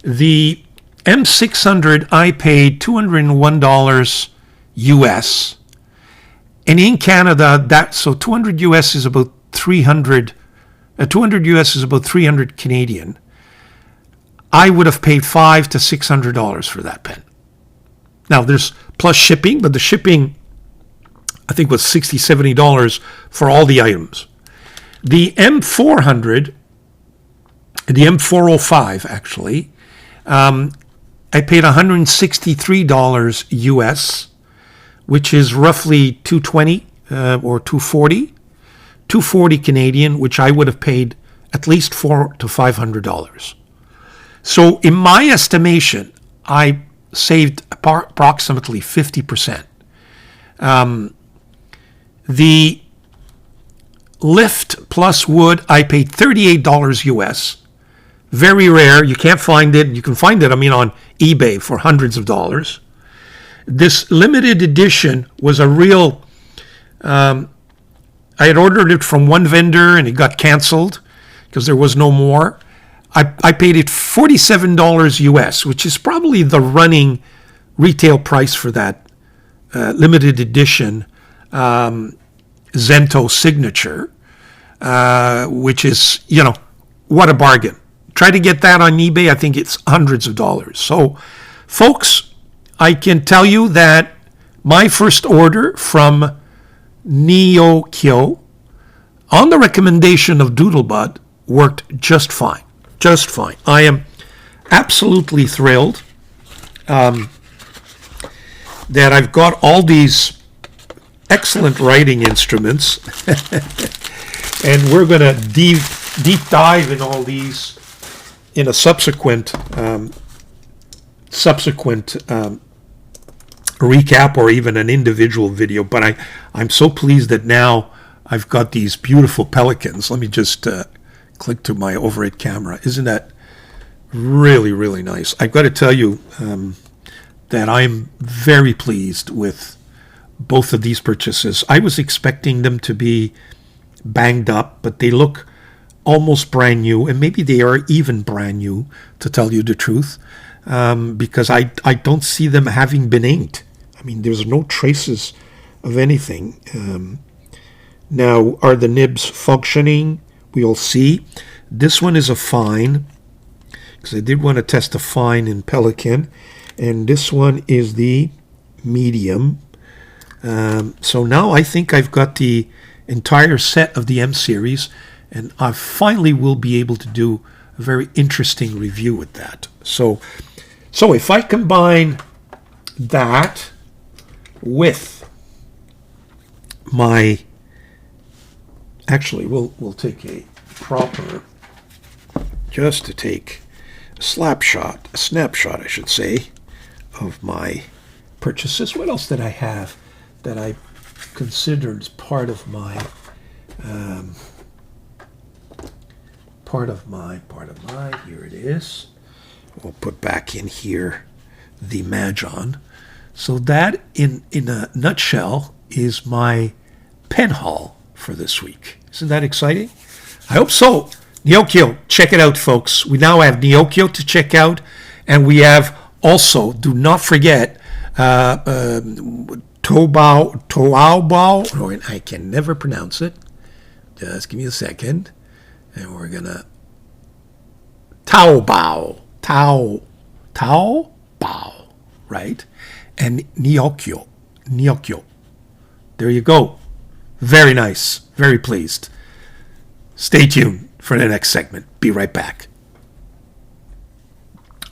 the M600 I paid $201 US. And in Canada, so 200 US is about 300, 200 US is about 300 Canadian. I would have paid $500 to $600 for that pen. Now there's plus shipping, but the shipping I think was $60, $70 for all the items. The M400, the M405 actually, I paid $163 US, which is roughly $220 or $240, $240 Canadian, which I would have paid at least $400 to $500. So in my estimation, I saved approximately 50%. The lift plus wood, I paid $38 US. Very rare. You can't find it. You can find it, on eBay for hundreds of dollars. This limited edition was a real... I had ordered it from one vendor and it got canceled because there was no more. I paid it $47 US, which is probably the running retail price for that limited edition Zento signature, which is, what a bargain. Try to get that on eBay. I think it's hundreds of dollars. So, folks, I can tell you that my first order from Neokyo, on the recommendation of Doodlebud, worked just fine. Just fine. I am absolutely thrilled that I've got all these excellent writing instruments. And we're going to deep dive in all these in a subsequent recap or even an individual video. But I'm so pleased that now I've got these beautiful pelicans. Let me just click to my overhead camera. Isn't that really, really nice? I've got to tell you that I'm very pleased with both of these purchases. I was expecting them to be banged up, but they look almost brand new, and maybe they are even brand new, to tell you the truth, because I don't see them having been inked. There's no traces of anything. Now, are the nibs functioning? We'll see. This one is a fine, because I did want to test a fine in Pelican, and this one is the medium. So now I think I've got the entire set of the M series, and I finally will be able to do a very interesting review with that. So if I combine that with my... Actually, we'll take a proper... Just to take a snapshot, I should say, of my purchases. What else did I have that I considered part of my here it is. We'll put back in here the MAJOHN. So that in a nutshell is my pen haul for this week. Isn't that exciting? I hope so. Neokyo, check it out, folks. We now have Neokyo to check out, and we have also, do not forget, Toaobao. I can never pronounce it. Just give me a second. And we're going to... Taobao, right? And Neokyo. There you go. Very nice. Very pleased. Stay tuned for the next segment. Be right back.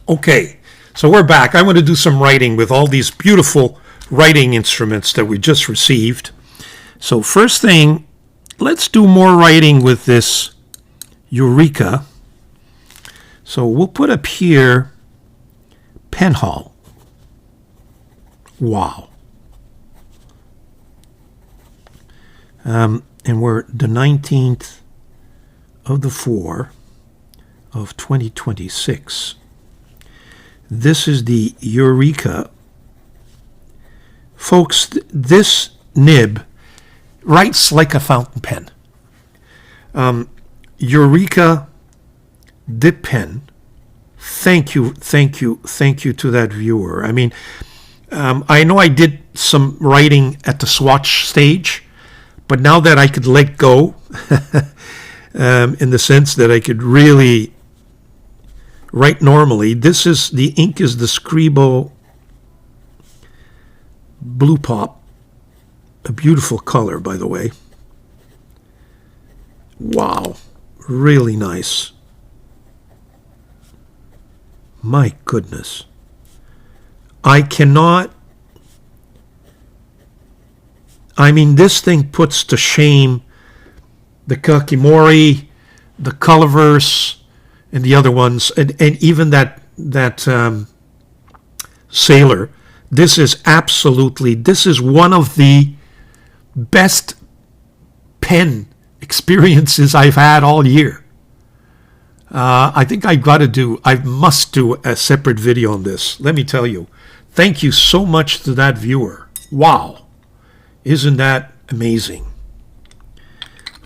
Okay, so we're back. I want to do some writing with all these beautiful writing instruments that we just received. So first thing, let's do more writing with this Eureka. So we'll put up here pen haul. Wow. And we're the 19th of the 4 of 2026. This is the Eureka. Folks, this nib writes like a fountain pen. Eureka Dip Pen. Thank you to that viewer. I mean, I know I did some writing at the swatch stage, but now that I could let go, in the sense that I could really write normally, the ink is the Scribo Blue Pop, a beautiful color, by the way. Wow, really nice. My goodness. I mean, this thing puts to shame the Kakimori, the Colorverse, and the other ones, and even that Sailor. This is one of the best pen experiences I've had all year. I think I must do a separate video on this. Let me tell you. Thank you so much to that viewer. Wow. Isn't that amazing?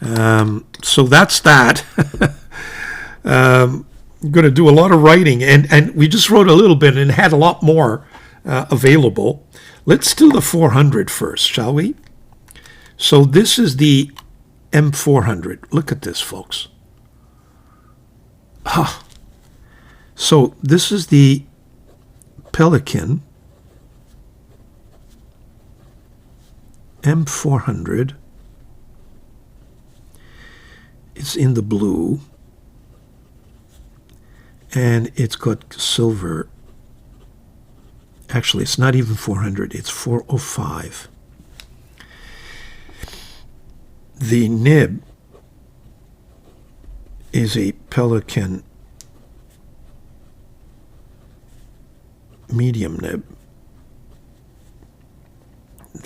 So that's that. I'm going to do a lot of writing, and we just wrote a little bit and had a lot more available. Let's do the 400 first, shall we? So this is the M400. Look at this, folks. So this is the Pelican M400. It's in the blue, and it's got silver. Actually, it's not even 400, it's 405. The nib is a Pelican medium nib.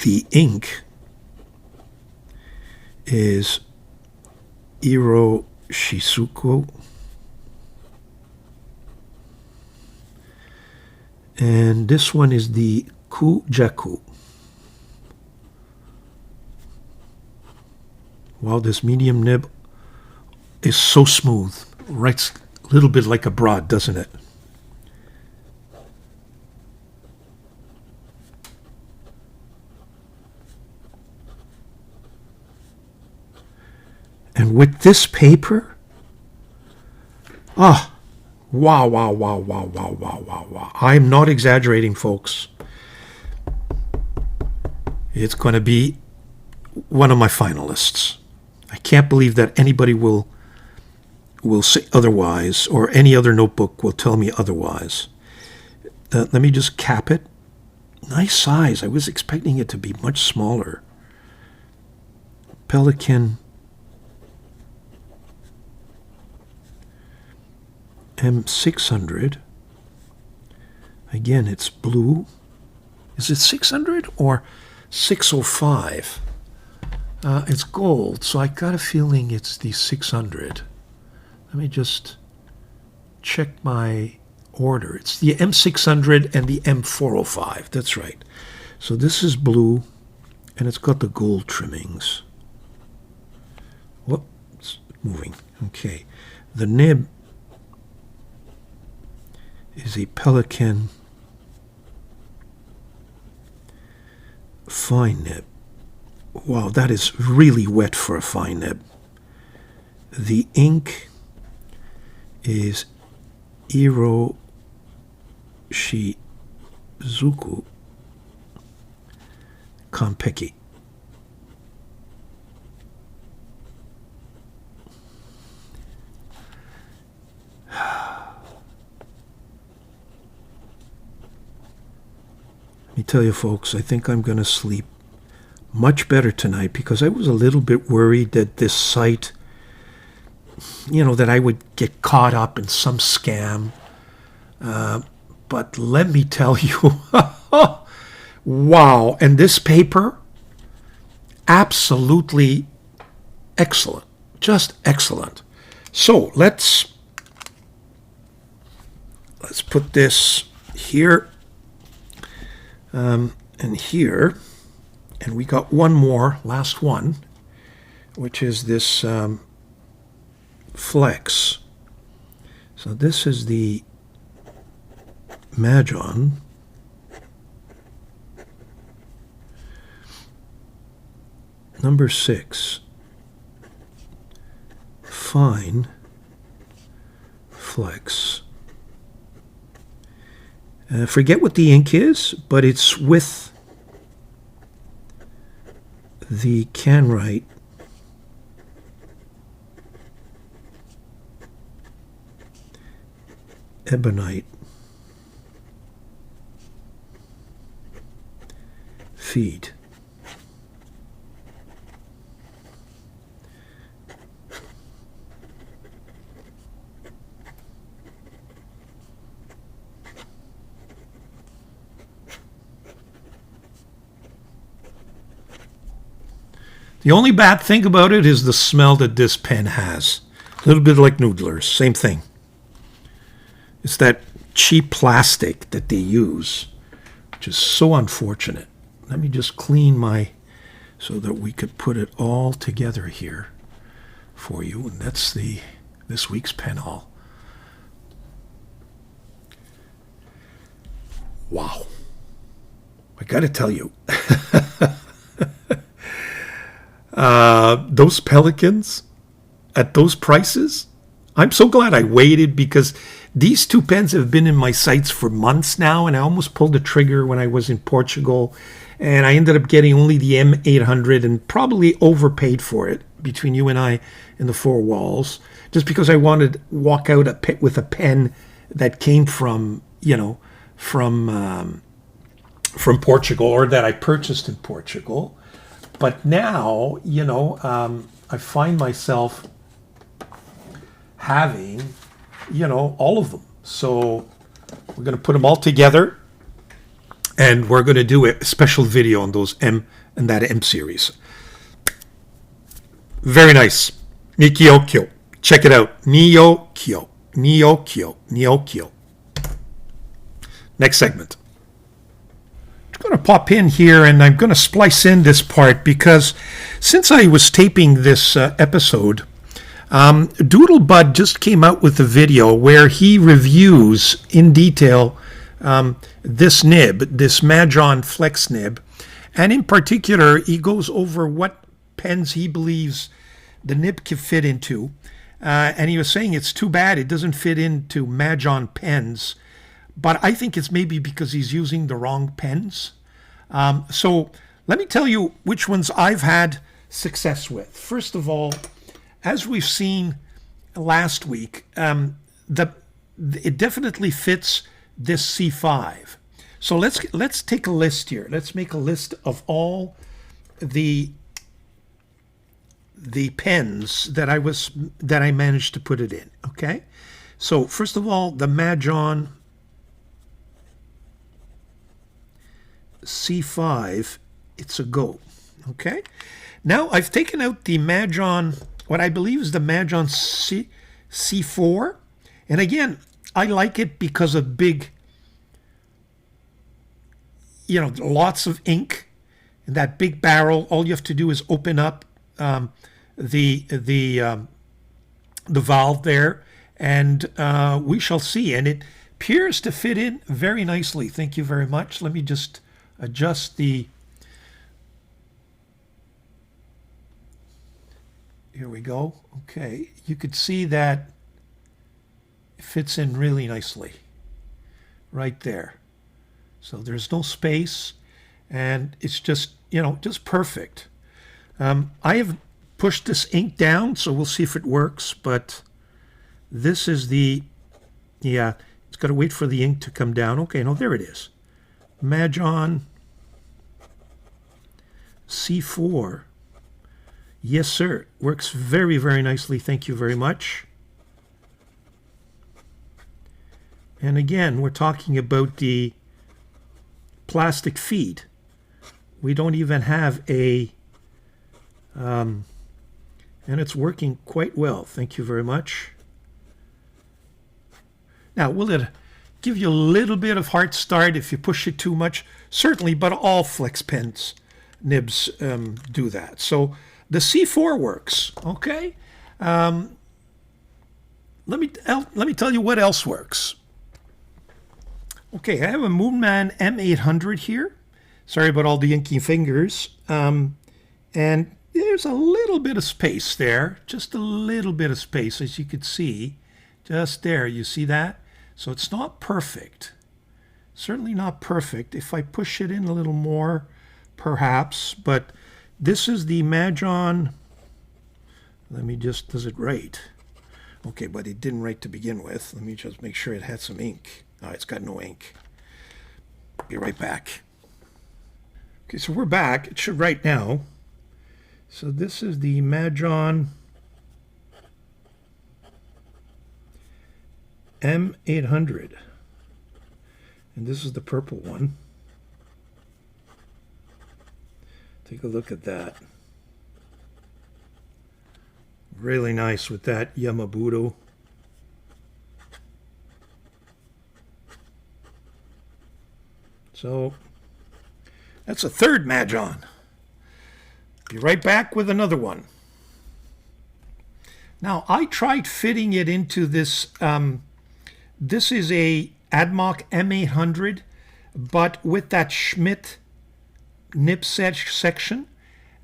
The ink is Iro Shizuku, and this one is the Kujaku. Wow, this medium nib is so smooth. Writes a little bit like a broad, doesn't it? And with this paper, wow. I'm not exaggerating, folks. It's going to be one of my finalists. I can't believe that anybody will say otherwise, or any other notebook will tell me otherwise. Let me just cap it. Nice size. I was expecting it to be much smaller. Pelican M600. Again, it's blue. Is it 600 or 605? It's gold, so I got a feeling it's the 600. Let me just check my order. It's the M600 and the M405. That's right. So this is blue, and it's got the gold trimmings. Whoop, it's moving. Okay. The nib is a Pelican fine nib. Wow, that is really wet for a fine nib. The ink is Iro Shizuku Konpeki. Let me tell you, folks, I think I'm going to sleep much better tonight, because I was a little bit worried that this site, that I would get caught up in some scam. But let me tell you, wow. And this paper, absolutely excellent. Just excellent. So let's put this here and here. And we got one more, last one, which is this Flex. So this is the MAJOHN. Number 6. Fine Flex. Forget what the ink is, but it's with the Canwrite Ebonite feed. The only bad thing about it is the smell that this pen has. A little bit like Noodler's, same thing. It's that cheap plastic that they use, which is so unfortunate. Let me just clean my, so that we could put it all together here for you. And that's this week's pen haul. Wow. I got to tell you. Those Pelicans at those prices, I'm so glad I waited, because these two pens have been in my sights for months now, and I almost pulled the trigger when I was in Portugal, and I ended up getting only the M800 and probably overpaid for it between you and I in the four walls, just because I wanted to walk out with a pen that came from, from Portugal, or that I purchased in Portugal. But now, I find myself having, all of them. So we're going to put them all together, and we're going to do a special video on those M and that M series. Very nice. Nikkyo. Check it out. Nikkyo. Next segment. I'm going to pop in here, and I'm going to splice in this part, because since I was taping this episode, Doodlebud just came out with a video where he reviews in detail this nib, this MAJOHN Flex nib, and in particular he goes over what pens he believes the nib can fit into, and he was saying it's too bad it doesn't fit into MAJOHN pens. But I think it's maybe because he's using the wrong pens. So let me tell you which ones I've had success with. First of all, as we've seen last week, it definitely fits this C5. So let's take a list here. Let's make a list of all the pens that I managed to put it in. Okay. So first of all, the MAJOHN C5, it's a go. Okay. Now I've taken out the MAJOHN, what I believe is the MAJOHN C4. And again, I like it because of big, lots of ink and that big barrel. All you have to do is open up the valve there, and we shall see. And it appears to fit in very nicely. Thank you very much. Let me just adjust the, here we go. Okay, you could see that it fits in really nicely right there. So there's no space, and it's just, just perfect. I have pushed this ink down, so we'll see if it works, but this is the, it's got to wait for the ink to come down. Okay, no, there it is. MAJOHN C4. Yes, sir. Works very, very nicely. Thank you very much. And again, we're talking about the plastic feed. We don't even have a, and it's working quite well. Thank you very much. Now, will it give you a little bit of hard start if you push it too much? Certainly, but all flex pens nibs do that. So the C4 works, okay? let me tell you what else works. Okay, I have a Moonman M800 here. Sorry about all the inky fingers. And there's a little bit of space there, just a little bit of space, as you could see. Just there, you see that? So it's not perfect. Certainly not perfect. If I push it in a little more, perhaps. But this is the MAJOHN. Let me just, does it write? Okay, but it didn't write to begin with. Let me just make sure it had some ink. Oh, it's got no ink. Be right back. Okay, so we're back. It should write now. So this is the MAJOHN M800. And this is the purple one. Take a look at that. Really nice with that Yamabudo. So that's a third MAJOHN. Be right back with another one. Now I tried fitting it into this. This is a ADMOC M800, but with that Schmidt nib section,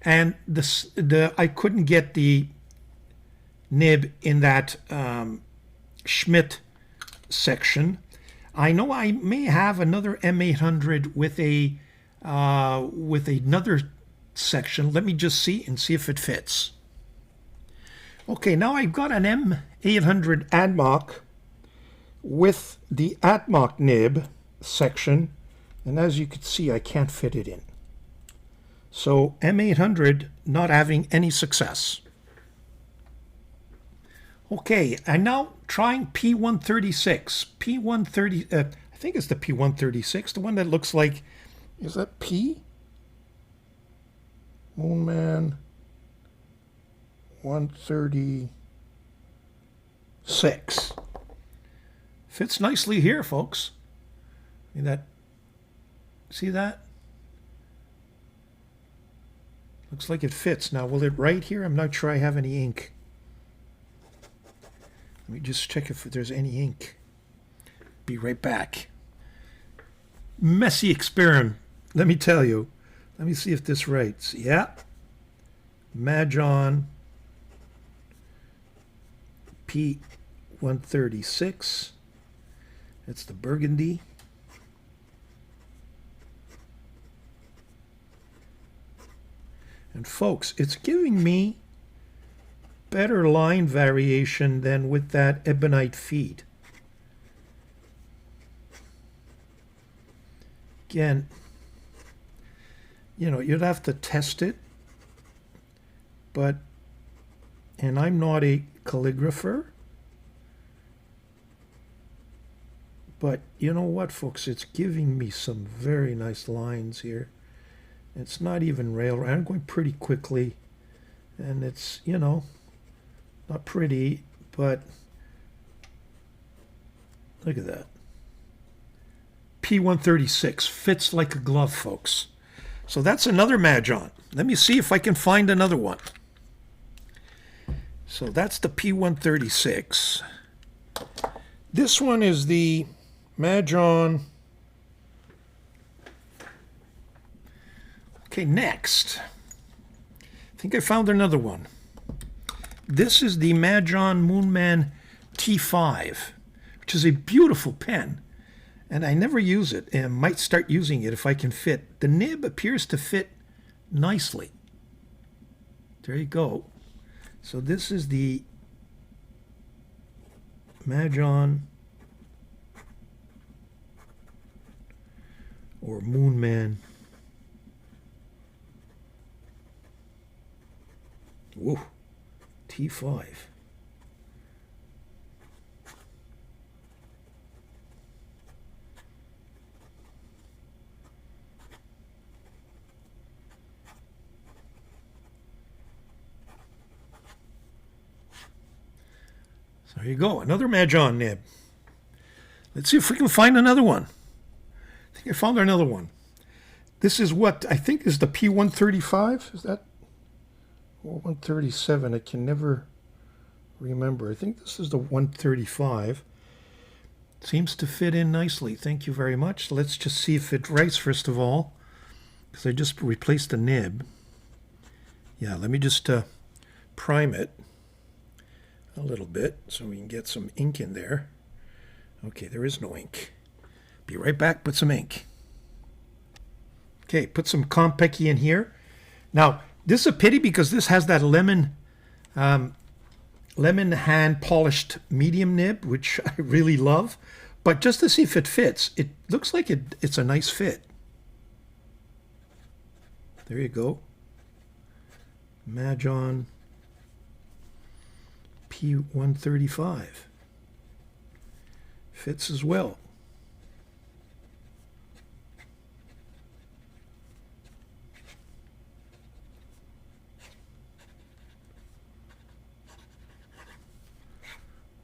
and I couldn't get the nib in that Schmidt section. I know I may have another M800 with another section. Let me just see if it fits. Okay, now I've got an M800 ADMOC with the ADMOC nib section, and as you can see, I can't fit it in. So M800 not having any success. Okay, I'm now trying P136. P130, I think it's the P136, the one that looks like, is that P? Moonman 136. Fits nicely here, folks. See that? Looks like it fits. Now, will it write here? I'm not sure I have any ink. Let me just check if there's any ink. Be right back. Messy experiment, let me tell you. Let me see if this writes. Yeah. MAJOHN P136. That's the burgundy. And folks, it's giving me better line variation than with that ebonite feed. Again, you know, you'd have to test it, and I'm not a calligrapher, but you know what, folks, it's giving me some very nice lines here. It's not even rail. I'm going pretty quickly, and it's, you know, not pretty, but look at that. P136 fits like a glove, folks. So that's another MAJOHN. Let me see if I can find another one. So that's the P136. This one is the MAJOHN. Okay, next. I think I found another one. This is the MAJOHN Moonman T5, which is a beautiful pen. And I never use it, and might start using it if I can fit. The nib appears to fit nicely. There you go. So this is the MAJOHN or Moonman. Whoa, T5. So there you go, another MAJOHN nib. Let's see if we can find another one. I think I found another one. This is what I think is the P135. Is that? Or 137? I can never remember. I think this is the 135. Seems to fit in nicely. Thank you very much. Let's just see if it writes first of all, because I just replaced the nib. Yeah, let me just prime it a little bit so we can get some ink in there. Okay, there is no ink. Be right back, put some ink. Okay, put some Compecky in here. Now, this is a pity because this has that lemon hand polished medium nib, which I really love. But just to see if it fits, it looks like it's a nice fit. There you go. MAJOHN P135. Fits as well.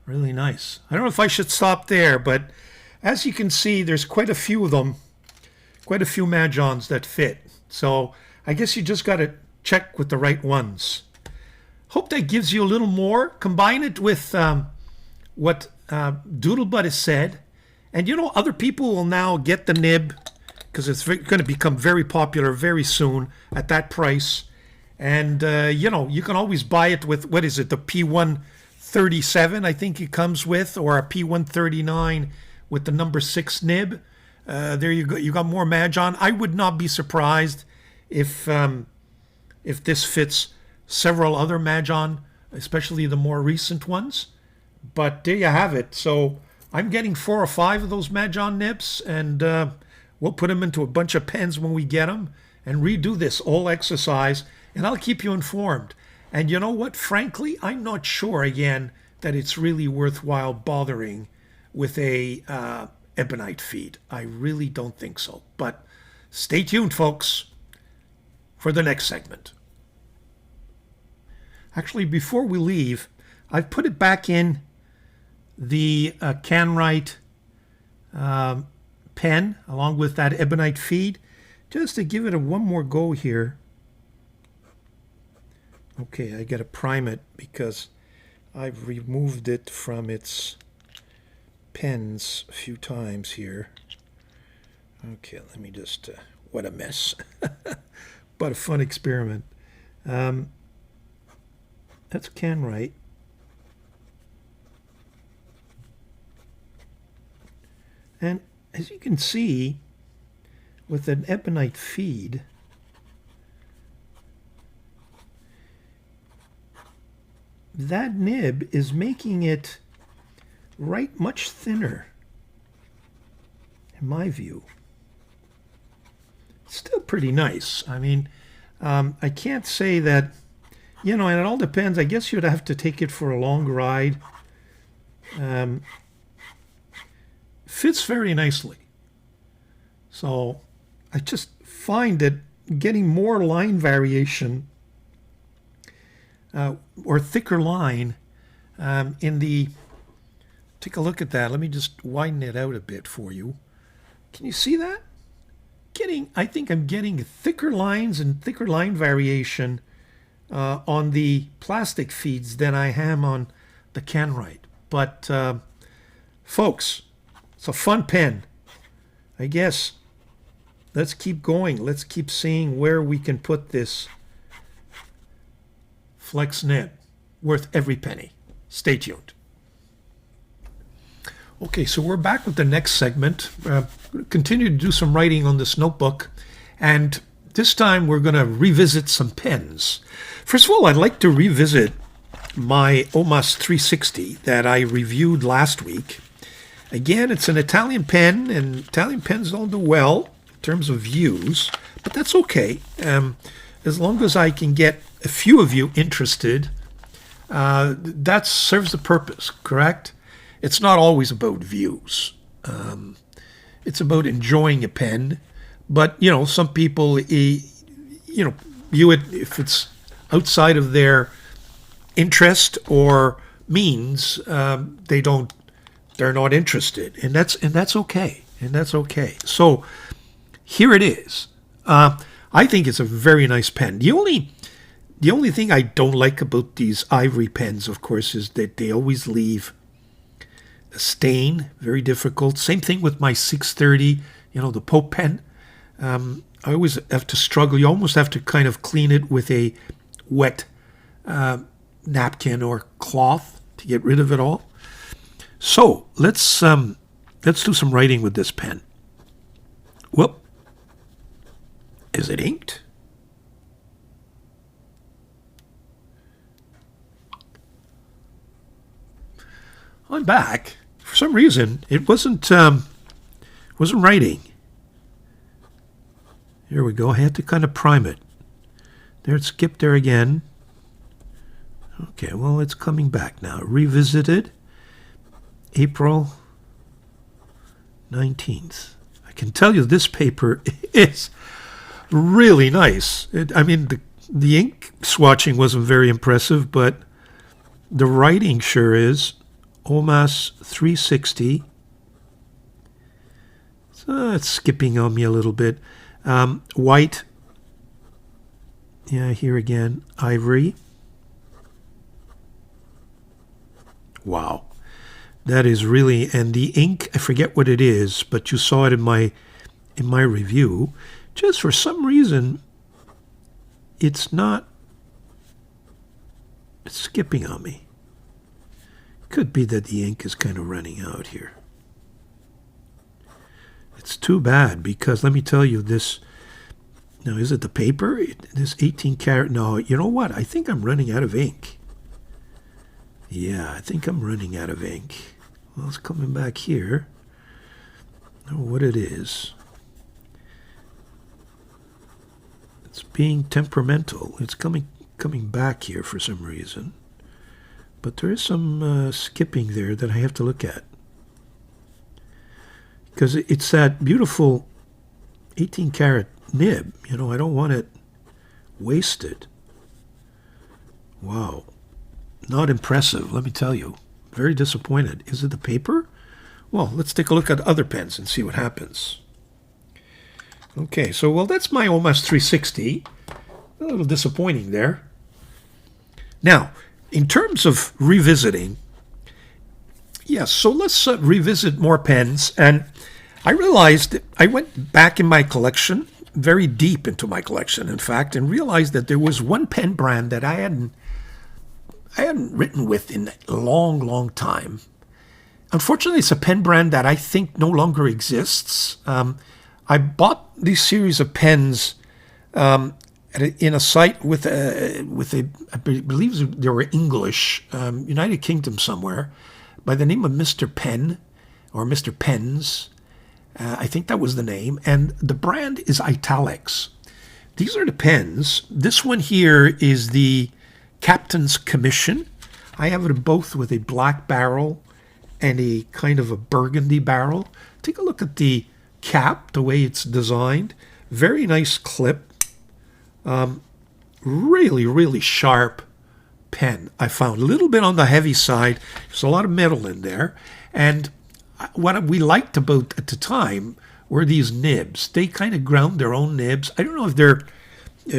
Really nice. I don't know if I should stop there, but as you can see, there's quite a few of them, quite a few MAJOHNs that fit. So I guess you just got to check with the right ones. Hope that gives you a little more. Combine it with what Doodlebud has said. And you know, other people will now get the nib because it's going to become very popular very soon at that price. And, you know, you can always buy it with, what is it, the P137, I think it comes with, or a P139 with the number 6 nib. There you go. You got more MAJOHN. I would not be surprised if this fits several other MAJOHN, especially the more recent ones. But there you have it. So I'm getting 4 or 5 of those MAJOHN nibs, and we'll put them into a bunch of pens when we get them and redo this whole exercise, and I'll keep you informed. And you know what? Frankly, I'm not sure, again, that it's really worthwhile bothering with a ebonite feed. I really don't think so. But stay tuned, folks, for the next segment. Actually, before we leave, I've put it back in the CanWrite pen along with that ebonite feed just to give it one more go here. Okay, I got to prime it because I've removed it from its pens a few times here. Okay, let me just, what a mess. But a fun experiment. That's CanWrite. And as you can see, with an ebonite feed, that nib is making it write much thinner, in my view. Still pretty nice. I mean, I can't say that, you know, and it all depends. I guess you'd have to take it for a long ride. Fits very nicely. So I just find that getting more line variation or thicker line in the, take a look at that. Let me just widen it out a bit for you. Can you see that? I think I'm getting thicker lines and thicker line variation on the plastic feeds than I am on the CanWrite. But folks, it's a fun pen. I guess let's keep going. Let's keep seeing where we can put this flex nib. Worth every penny. Stay tuned. Okay, so we're back with the next segment. Continue to do some writing on this notebook, and this time we're going to revisit some pens. First of all, I'd like to revisit my Omas 360 that I reviewed last week. Again, it's an Italian pen, and Italian pens don't do well in terms of views, but that's okay. As long as I can get a few of you interested, that serves the purpose, correct? It's not always about views. It's about enjoying a pen. But, you know, some people, you know, view it if it's outside of their interest or means, they're not interested. And that's okay. And that's okay. So here it is. I think it's a very nice pen. The The only thing I don't like about these ivory pens, of course, is that they always leave a stain. Very difficult. Same thing with my 630, the Pope pen. I always have to struggle. You almost have to kind of clean it with a wet napkin or cloth to get rid of it all. So let's do some writing with this pen. Whoop. Is it inked? I'm back. For some reason, it wasn't writing. Here we go. I had to kind of prime it. There, it skipped there again. Okay, well, it's coming back now. Revisited. April 19th. I can tell you this paper is really nice. The ink swatching wasn't very impressive, but the writing sure is. OMAS 360. So it's skipping on me a little bit. White. Yeah, here again. Ivory. Wow. That is really, and the ink, I forget what it is, but you saw it in my review. Just for some reason, it's skipping on me. Could be that the ink is kind of running out here. It's too bad, because let me tell you this. Now, is it the paper? This 18 karat? No, you know what? I think I'm running out of ink. Yeah, I think I'm running out of ink. Well, it's coming back here. I don't know what it is. It's being temperamental. It's coming back here for some reason. But there is some skipping there that I have to look at. Because it's that beautiful 18 karat nib. I don't want it wasted. Wow. Not impressive, let me tell you. Very disappointed. Is it the paper? Well, let's take a look at other pens and see what happens. Okay, so, well, that's my OMAS 360. A little disappointing there. Now, in terms of revisiting, yes, so let's revisit more pens. And I realized that I went back in my collection, very deep into my collection, in fact, and realized that there was one pen brand that I hadn't written with in a long, long time. Unfortunately, it's a pen brand that I think no longer exists. I bought these series of pens in a site with a I believe they were English, United Kingdom somewhere, by the name of Mr. Pen or Mr. Pens. I think that was the name. And the brand is Italics. These are the pens. This one here is the Captain's Commission. I have it both with a black barrel and a kind of a burgundy barrel. Take a look at the cap, the way it's designed. Very nice clip. Really, really sharp pen. I found a little bit on the heavy side. There's a lot of metal in there. And what we liked about at the time were these nibs. They kind of ground their own nibs. I don't know if they're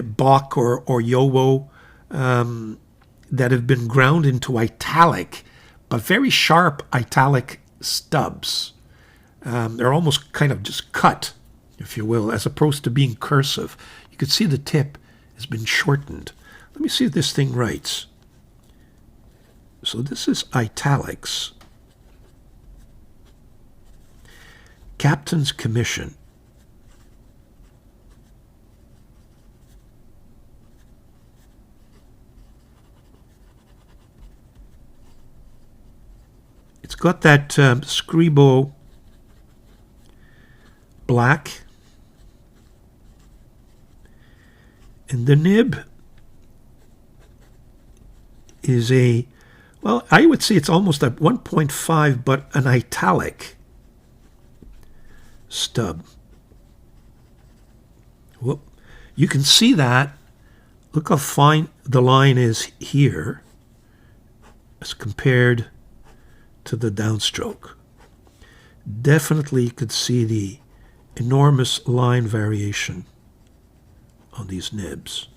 Bach or Yowo that have been ground into italic, but very sharp italic stubs. They're almost kind of just cut, if you will, as opposed to being cursive. You could see the tip has been shortened. Let me see if this thing writes. So this is italics. Captain's Commission. It's got that SCRIBO black. And the nib is well, I would say it's almost a 1.5, but an italic stub. Whoop. You can see that. Look how fine the line is here as compared to the downstroke. Definitely you could see the enormous line variation on these nibs.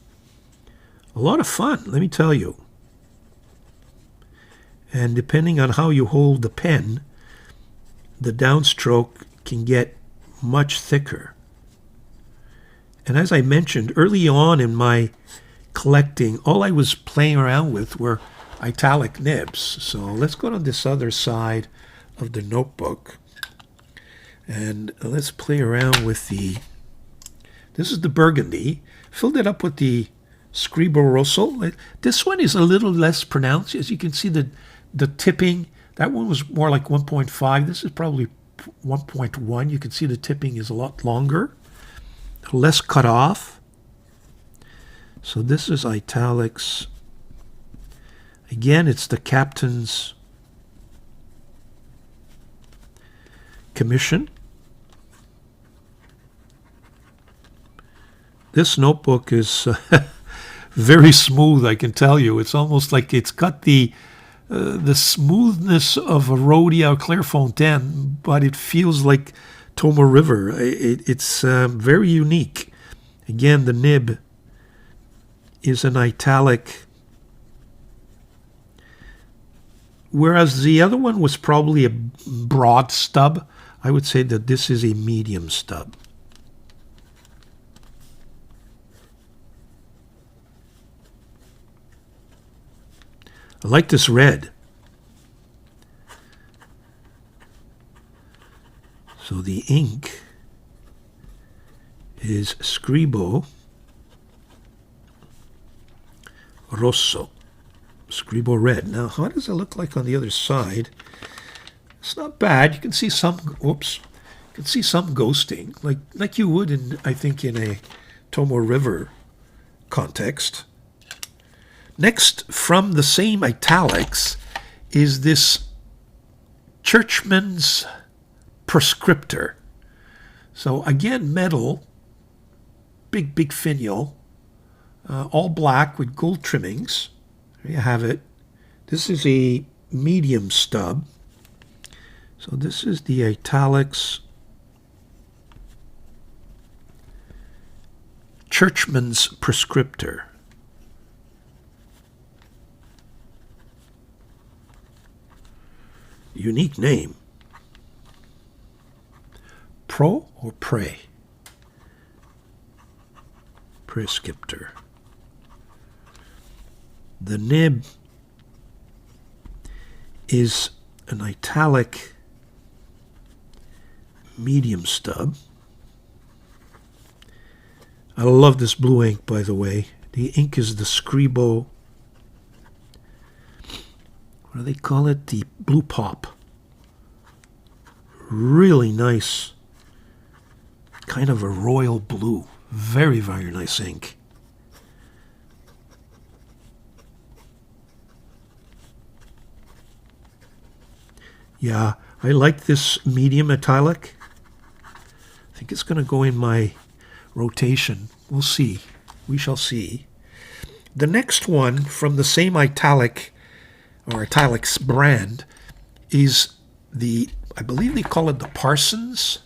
A lot of fun, let me tell you. And depending on how you hold the pen, the downstroke can get much thicker. And as I mentioned early on in my collecting, all I was playing around with were italic nibs. So let's go to this other side of the notebook and let's play around with this is the burgundy. Filled it up with the Scribo Rosso. This one is a little less pronounced. As you can see, the tipping, that one was more like 1.5. This is probably 1.1. You can see the tipping is a lot longer, less cut off. So this is italics. Again, it's the captain's commission. This notebook is very smooth, I can tell you. It's almost like it's got the smoothness of a Rhodia or Clairefontaine, but it feels like Tomo River. It's very unique. Again, the nib is an italic, whereas the other one was probably a broad stub. I would say that this is a medium stub. I like this red. So the ink is Scribo Rosso, Scribo red. Now, how does it look like on the other side? It's not bad. You can see some, whoops, you can see some ghosting, like you would in, I think, in a Tomo River context. Next, from the same italics, is this Churchman's Prescriptor. So again, metal, big finial, all black with gold trimmings. There you have it. This is a medium stub. So this is the italics Churchman's Prescriptor. Unique name. Pro or Pre? Prescriptor. The nib is an italic medium stub. I love this blue ink, by the way. The ink is the Scribo, what do they call it? The Blue Pop. Really nice, kind of a royal blue. Very, very nice ink. Yeah, I like this medium italic. I think it's going to go in my rotation. We'll see. We shall see. The next one from the same italic or italics brand is the, I believe they call it the Parsons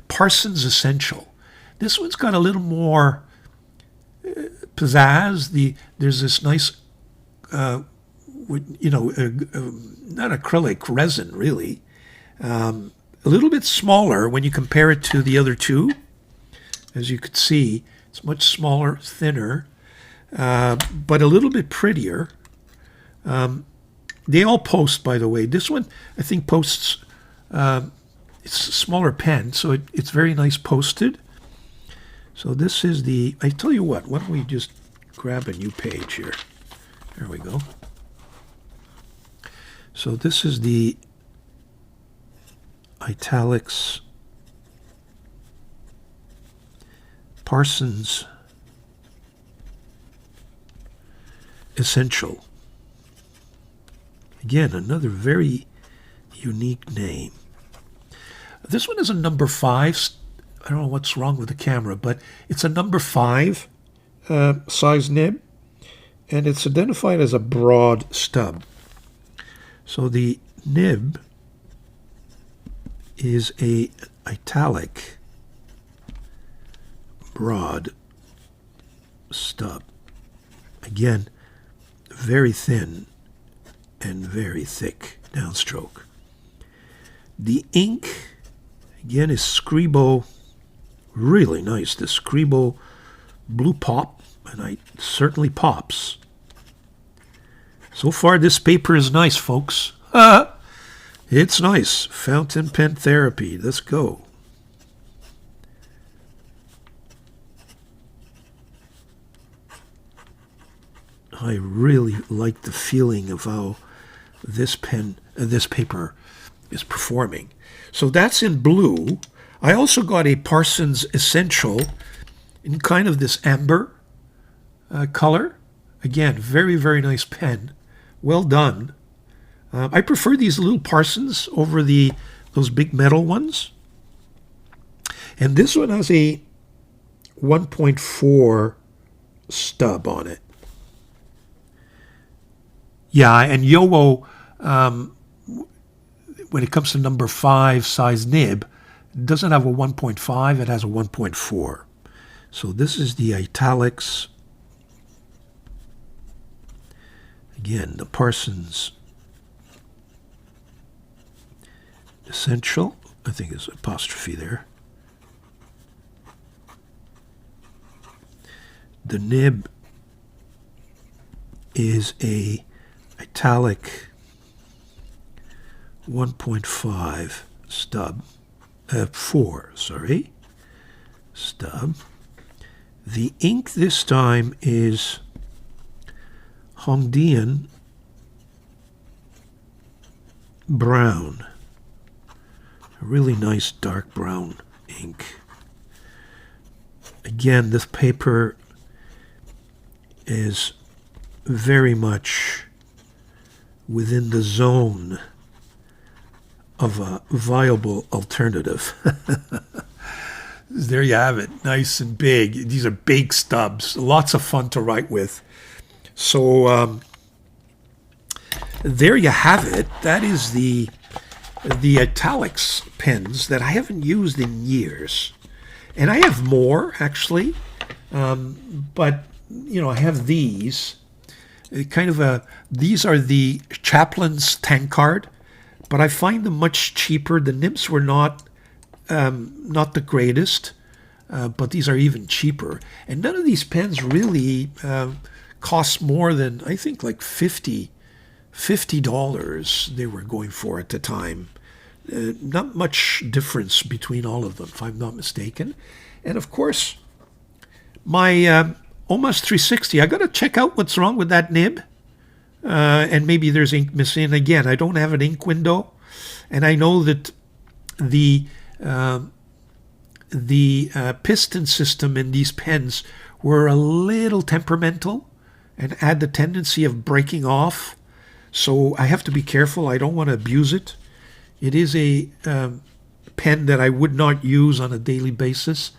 Essential. This one's got a little more pizzazz. There's this nice, not acrylic, resin really. A little bit smaller when you compare it to the other two. As you could see, it's much smaller, thinner, but a little bit prettier. They all post, by the way. This one, I think, posts, it's a smaller pen, so it's very nice posted. So this is the, I tell you what, why don't we just grab a new page here. There we go. So this is the italics Parsons Essential. Again, another very unique name. This one is a number 5. I don't know what's wrong with the camera, but it's a number 5 size nib, and it's identified as a broad stub. So the nib is a italic broad stub. Again, very thin and very thick downstroke. The ink, again, is Scribo. Really nice. The Scribo Blue Pop, and it certainly pops. So far, this paper is nice, folks. It's nice. Fountain pen therapy. Let's go. I really like the feeling of how this paper is performing. So that's in blue. I also got a Parsons Essential in kind of this amber color. Again, very, very nice pen. Well done. I prefer these little Parsons over those big metal ones. And this one has a 1.4 stub on it. Yeah, and Yowo, when it comes to number 5 size nib, doesn't have a 1.5, it has a 1.4. So this is the italics. Again, the Parsons Essential. I think there's an apostrophe there. The nib is a italic 1.5 stub, 4, sorry, stub. The ink this time is Hongdian brown, a really nice dark brown ink. Again, this paper is very much within the zone of a viable alternative. There you have it, nice and big. These are big stubs, lots of fun to write with. So there you have it. That is the italics pens that I haven't used in years. And I have more, actually, but, you know, I have these. These are the Chaplin's Tankard, but I find them much cheaper. The nibs were not the greatest, but these are even cheaper. And none of these pens really cost more than, I think, like $50 they were going for at the time. Not much difference between all of them, if I'm not mistaken. And of course, my Omas 360, I got to check out what's wrong with that nib. And maybe there's ink missing. Again, I don't have an ink window. And I know that the piston system in these pens were a little temperamental and had the tendency of breaking off. So I have to be careful. I don't want to abuse it. It is a pen that I would not use on a daily basis.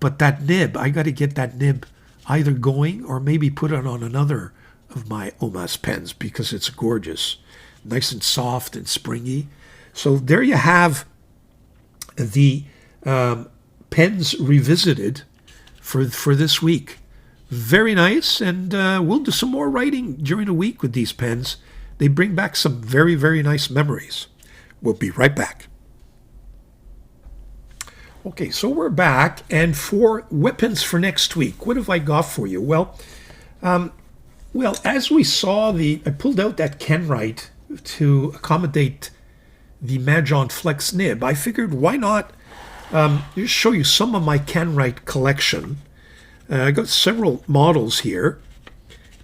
But that nib, I got to get that nib either going or maybe put it on another of my Omas pens because it's gorgeous. Nice and soft and springy. So there you have the pens revisited for this week. Very nice, and we'll do some more writing during the week with these pens. They bring back some very, very nice memories. We'll be right back. Okay, so we're back, and for weapons for next week, what have I got for you? Well, as we saw, I pulled out that Kenwright to accommodate the MAJOHN Flex nib. I figured, why not just show you some of my Kenwright collection. I got several models here,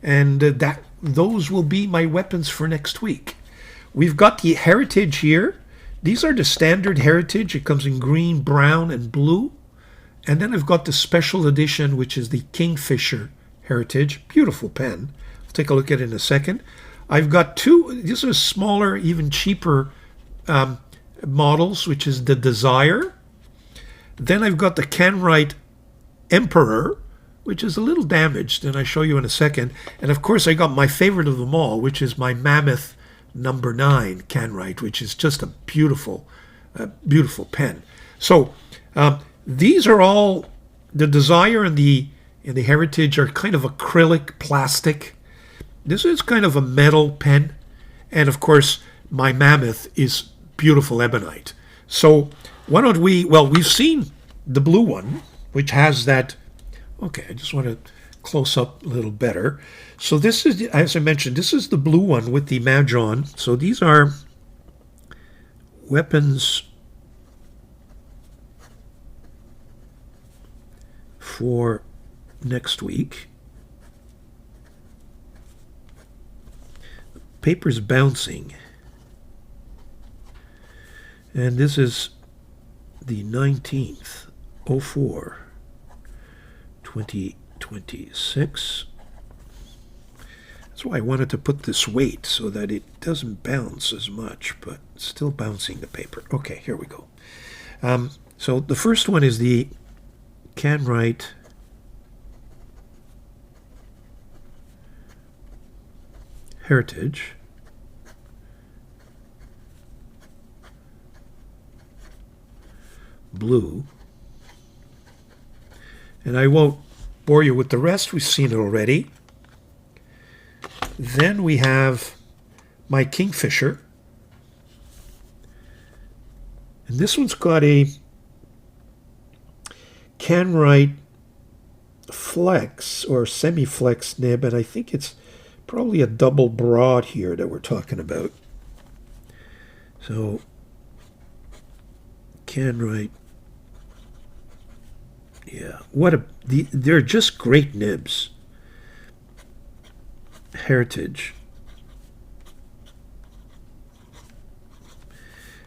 and those will be my weapons for next week. We've got the Heritage here. These are the standard Heritage. It comes in green, brown, and blue. And then I've got the special edition, which is the Kingfisher Heritage. Beautiful pen. I'll take a look at it in a second. I've got two. These are smaller, even cheaper models, which is the Desire. Then I've got the Kenwright Emperor, which is a little damaged, and I'll show you in a second. And of course, I got my favorite of them all, which is my Mammoth number 9 Kenwright, which is just a beautiful, beautiful pen. So these are all the Desire and the and the Heritage are kind of acrylic plastic. This is kind of a metal pen. And of course, my Mammoth is beautiful ebonite. So why don't we, well, we've seen the blue one, which has that, okay, I just want to close up a little better. So this is, as I mentioned, this is the blue one with the MAJOHN. So these are weapons for next week. Paper's bouncing. And this is the 19th, 04, 2026. That's why I wanted to put this weight so that it doesn't bounce as much, but it's still bouncing the paper. Okay, here we go. So the first one is the CanWrite Heritage. Blue. And I won't bore you with the rest. We've seen it already. Then we have my Kingfisher. And this one's got a CanWrite flex or semi-flex nib, and I think it's probably a double broad here that we're talking about. So CanWrite, yeah, they're just great nibs. Heritage.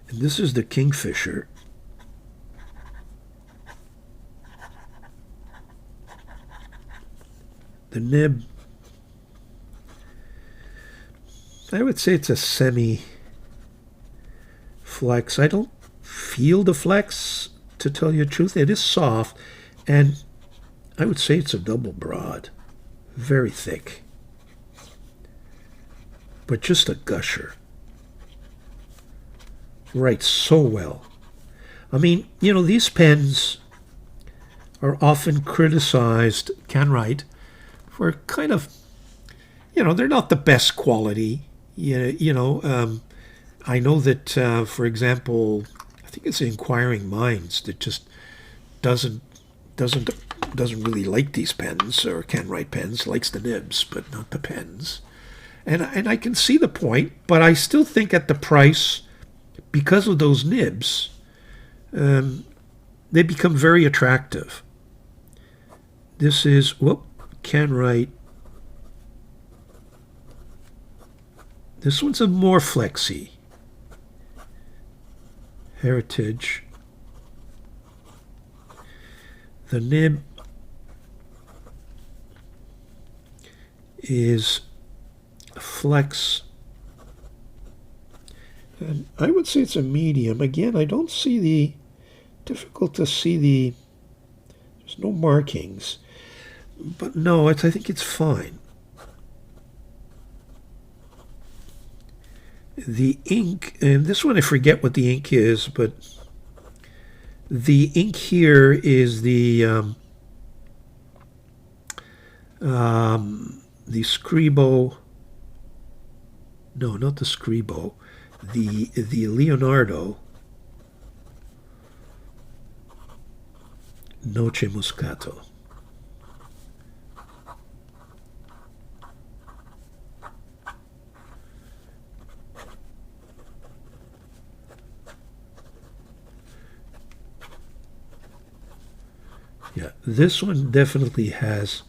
And this is the Kingfisher. The nib, I would say it's a semi-flex. I don't feel the flex, to tell you the truth. It is soft, and I would say it's a double broad. Very thick. But just a gusher. Writes so well. I mean, you know, these pens are often criticized, CanWrite, for kind of, you know, they're not the best quality. I know that, for example, I think it's Inquiring Minds that just doesn't really like these pens, or CanWrite pens, likes the nibs, but not the pens. And I can see the point, but I still think at the price, because of those nibs, they become very attractive. This is, CanWrite. This one's a more flexy. Heritage. The nib is flex. And I would say it's a medium. Again, I don't see difficult to see there's no markings. But no, I think it's fine. The ink, and this one I forget what the ink is, but the ink here is the SCRIBO. No, not the SCRIBO. The Leonardo Noce Moscato. Yeah, this one definitely has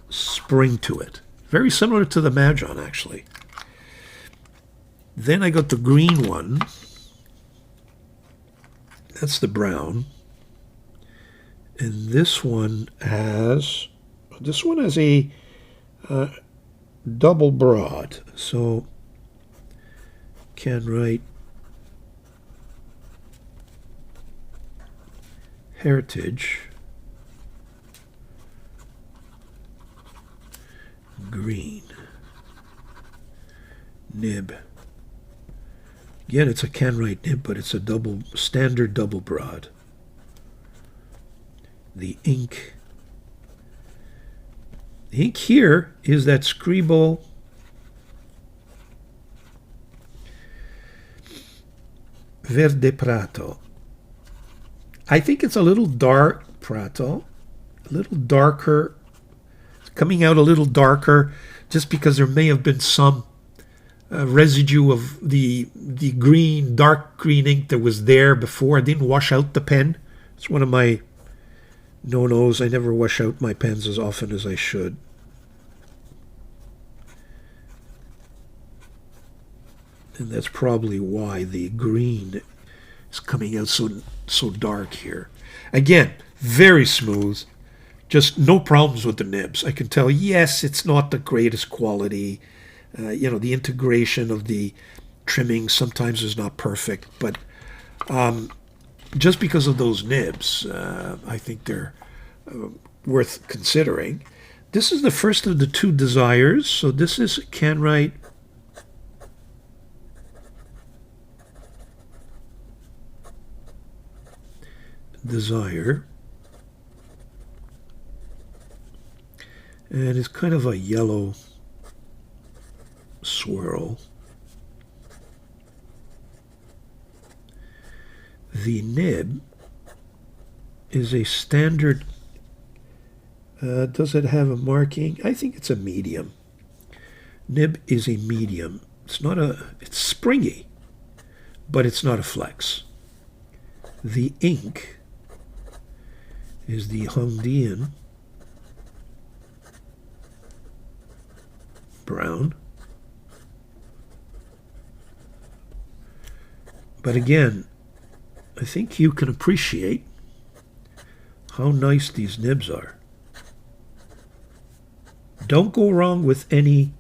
spring to it. Very similar to the MAJOHN, actually. Then I got the green one. That's the brown. And this one has a double broad. So CanWrite Heritage. Green nib. Again, it's a CanWrite nib, but it's a standard double broad. The ink The ink here is that SCRIBO Verde Prato. I think it's a little dark Prato, a little darker, coming out a little darker, just because there may have been some residue of the green, dark green ink that was there before. I didn't wash out the pen. It's one of my no-nos. I never wash out my pens as often as I should. And that's probably why the green is coming out so dark here. Again, very smooth. Just no problems with the nibs. I can tell, yes, it's not the greatest quality. You know, the integration of the trimming sometimes is not perfect. But just because of those nibs, I think they're worth considering. This is the first of the two desires. So this is Canwrite Desire, and it's kind of a yellow swirl. The nib is a standard, does it have a marking? I think it's a medium. Nib is a medium. It's not it's springy, but it's not a flex. The ink is the Hongdian brown. But again, I think you can appreciate how nice these nibs are. Don't go wrong with any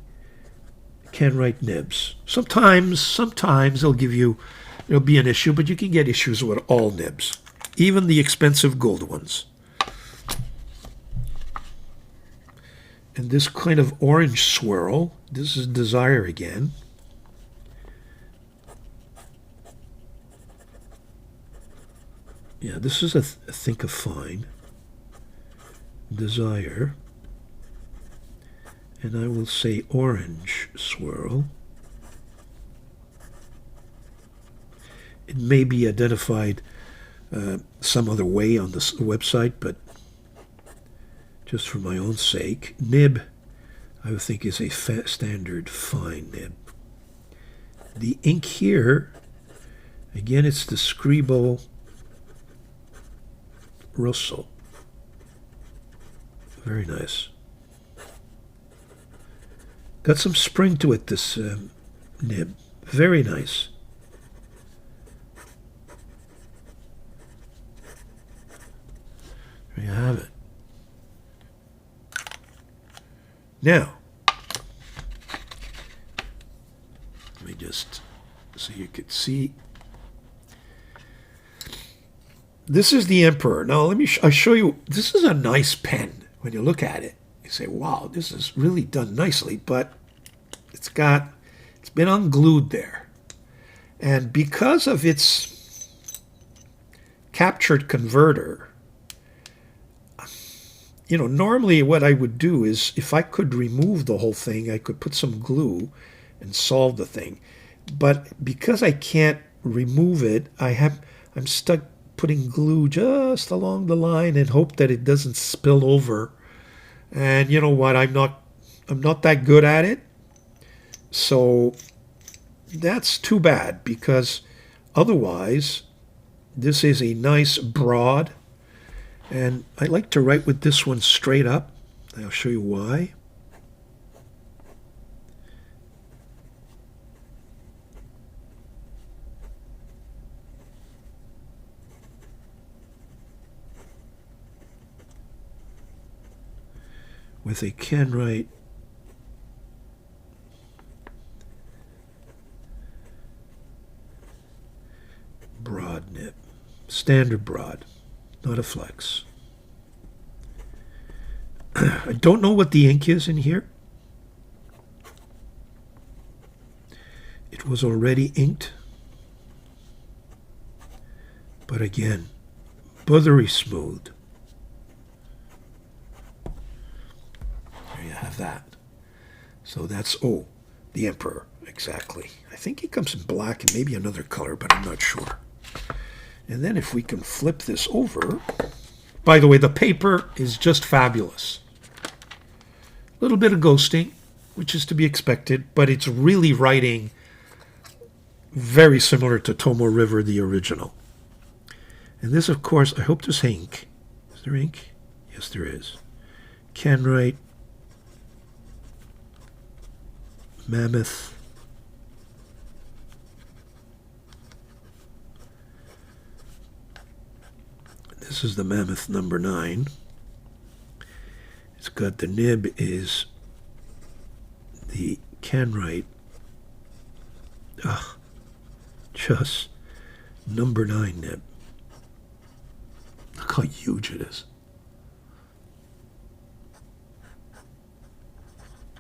Canwrite nibs. Sometimes they'll give you, it'll be an issue, but you can get issues with all nibs, even the expensive gold ones. And this kind of orange swirl, this is Desire again. Yeah, this is a Think of Fine. Desire. And I will say orange swirl. It may be identified some other way on the website, but just for my own sake, nib, I would think, is a standard fine nib. The ink here, again, it's the Scribo Rosso. Very nice. Got some spring to it, this nib. Very nice. There you have it. Now, let me just, so you could see. This is the Emperor. Now, let me I'll show you. This is a nice pen. When you look at it, you say, wow, this is really done nicely, but it's been unglued there. And because of its captured converter, you know, normally what I would do is, if I could remove the whole thing, I could put some glue and solve the thing. But because I can't remove it, I'm stuck putting glue just along the line and hope that it doesn't spill over. And you know what? I'm not that good at it. So that's too bad, because otherwise this is a nice broad. And I like to write with this one straight up. I'll show you why. With a Canwrite broad nib, standard broad, not a flex. I don't know what the ink is in here. It was already inked, but again, buttery smooth. There you have that. So that's, the Emperor, exactly. I think he comes in black and maybe another color, but I'm not sure. And then if we can flip this over, by the way, the paper is just fabulous. A little bit of ghosting, which is to be expected, but it's really writing very similar to Tomo River, the original. And this, of course, I hope there's ink. Is there ink? Yes, there is. Can write. Mammoth. This is the Mammoth number 9. It's got the nib is the can write. Just number 9 nib. Look how huge it is.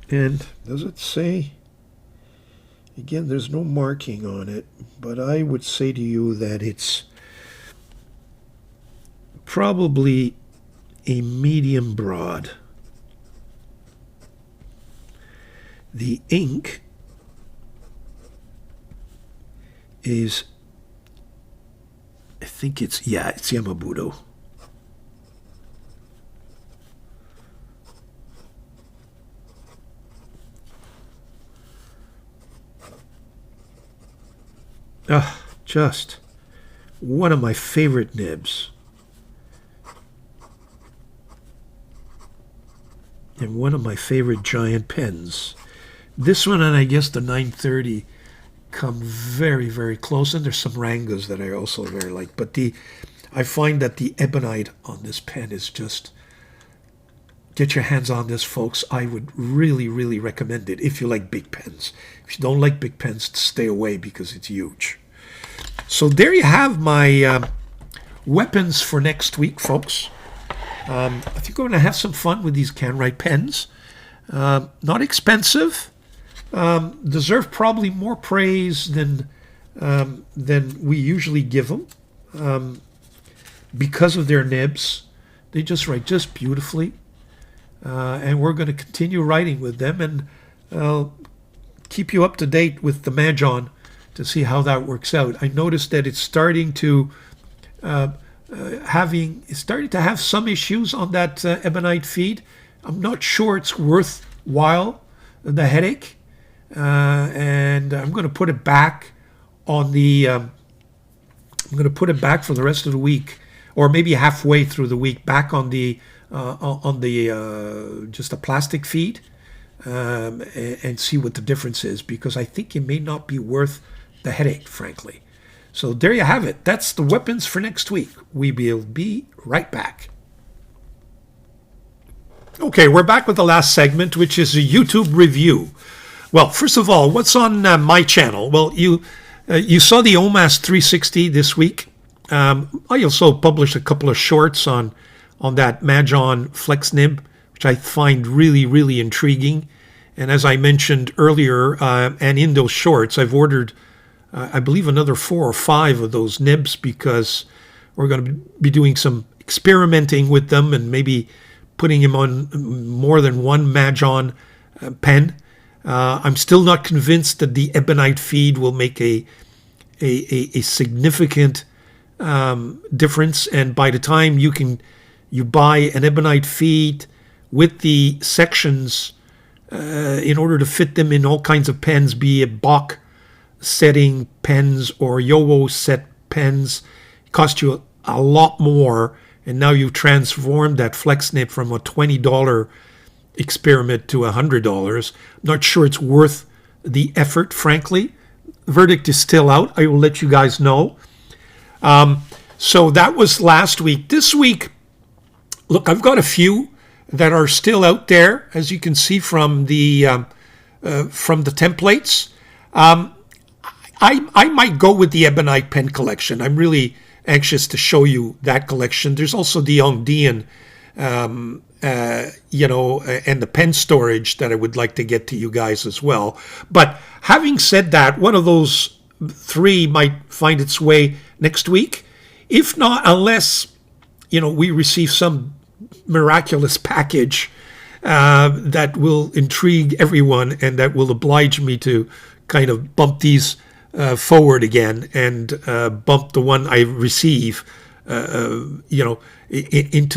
And does it say? Again, there's no marking on it, but I would say to you that it's probably a medium broad. The ink is, I think it's Yamabudo. Just one of my favorite nibs. And one of my favorite giant pens. This one and I guess the 930 come very, very close. And there's some Rangas that I also very like. But I find that the ebonite on this pen is just, get your hands on this, folks. I would really, really recommend it if you like big pens. If you don't like big pens, stay away because it's huge. So there you have my weapons for next week, folks. I think we're going to have some fun with these can-write pens. Not expensive. Deserve probably more praise than we usually give them. Because of their nibs. They just write just beautifully. And we're going to continue writing with them. And I'll keep you up to date with the MAJOHN to see how that works out. I noticed that it's starting to have some issues on that ebonite feed. I'm not sure it's worthwhile the headache, and I'm going to put it back on the. I'm going to put it back for the rest of the week, or maybe halfway through the week, back on the just a plastic feed, and see what the difference is, because I think it may not be worth the headache, frankly. So there you have it. That's the weapons for next week. We will be right back. Okay, we're back with the last segment, which is a YouTube review. Well, first of all, what's on my channel? Well, you saw the OMAS 360 this week. I also published a couple of shorts on that MAJOHN Flex Nib, which I find really, really intriguing. And as I mentioned earlier, and in those shorts, I've ordered I believe another 4 or 5 of those nibs, because we're going to be doing some experimenting with them and maybe putting them on more than one MAJOHN pen. I'm still not convinced that the ebonite feed will make a significant difference. And by the time you buy an ebonite feed with the sections in order to fit them in all kinds of pens, be it Bach setting pens or Yowo set pens, cost you a lot more. And now you've transformed that flex nib from a $20 experiment to $100. I'm not sure it's worth the effort, frankly. The verdict is still out. I will let you guys know. So that was last week. This week, look, I've got a few that are still out there, as you can see from the templates. I might go with the ebonite pen collection. I'm really anxious to show you that collection. There's also the Dieman, and the pen storage that I would like to get to you guys as well. But having said that, one of those 3 might find its way next week. If not, unless, we receive some miraculous package that will intrigue everyone and that will oblige me to kind of bump these forward again and bump the one I receive, into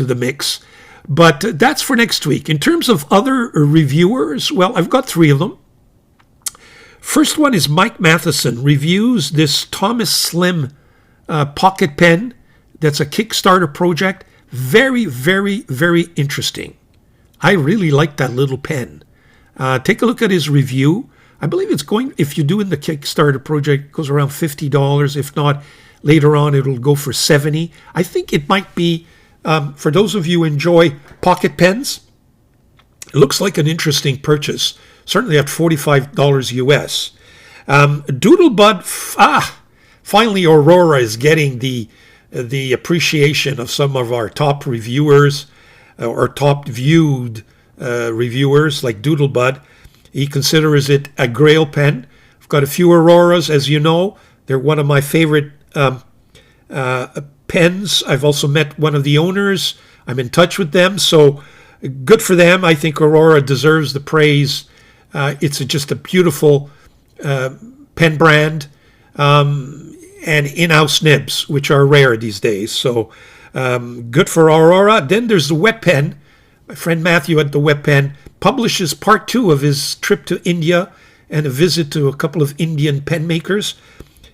the mix. But that's for next week. In terms of other reviewers, well, I've got 3 of them. First one is Mike Matheson, reviews this Thomas Slim pocket pen. That's a Kickstarter project. Very, very, very interesting. I really like that little pen. Take a look at his review. I believe it's going, if you do in the Kickstarter project, it goes around $50. If not, later on it'll go for $70. I think it might be, for those of you who enjoy pocket pens, it looks like an interesting purchase. Certainly at $45 US. Doodlebud, finally Aurora is getting the appreciation of some of our top reviewers or top viewed reviewers like Doodlebud. He considers it a grail pen. I've got a few Auroras, as you know. They're one of my favorite pens. I've also met one of the owners. I'm in touch with them, so good for them. I think Aurora deserves the praise. It's just a beautiful pen brand and in-house nibs, which are rare these days. So good for Aurora. Then there's the Wet Pen. My friend Matthew at the Wet Pen publishes part 2 of his trip to India and a visit to a couple of Indian pen makers.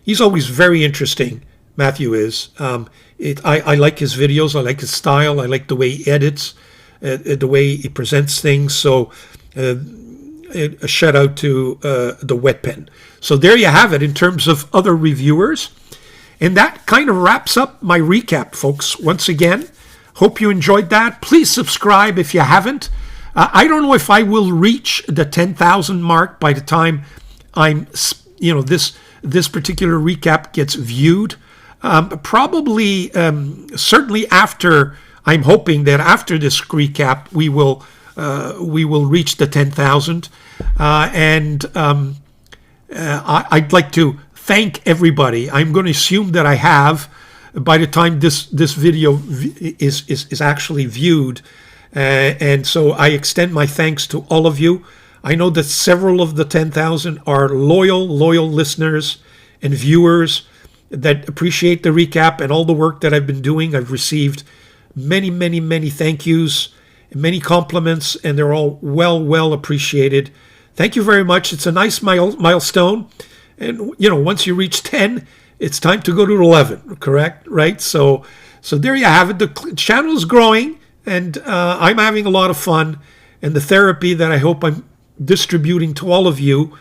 He's always very interesting, Matthew is. I like his videos. I like his style. I like the way he edits, the way he presents things. So a shout out to the Wet Pen. So there you have it in terms of other reviewers. And that kind of wraps up my recap, folks. Once again, hope you enjoyed that. Please subscribe if you haven't. I don't know if I will reach the 10,000 mark by the time I'm, this particular recap gets viewed. Probably, certainly after, I'm hoping that after this recap, we will reach the 10,000. I'd like to thank everybody. I'm going to assume that I have by the time this video is actually viewed. And so I extend my thanks to all of you. I know that several of the 10,000 are loyal listeners and viewers that appreciate the recap and all the work that I've been doing. I've received many, many, many thank yous, many compliments, and they're all well appreciated. Thank you very much. It's a nice milestone. And, once you reach 10, it's time to go to 11, correct? Right? So there you have it. The channel is growing, and I'm having a lot of fun. And the therapy that I hope I'm distributing to all of you,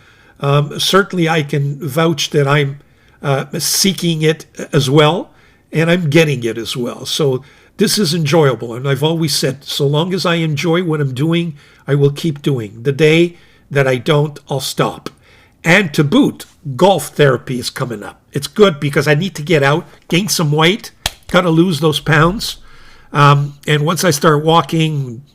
certainly I can vouch that I'm seeking it as well, and I'm getting it as well. So this is enjoyable. And I've always said, so long as I enjoy what I'm doing, I will keep doing. The day that I don't, I'll stop. And to boot, golf therapy is coming up. It's good because I need to get out, gain some weight, got to lose those pounds. And once I start walking,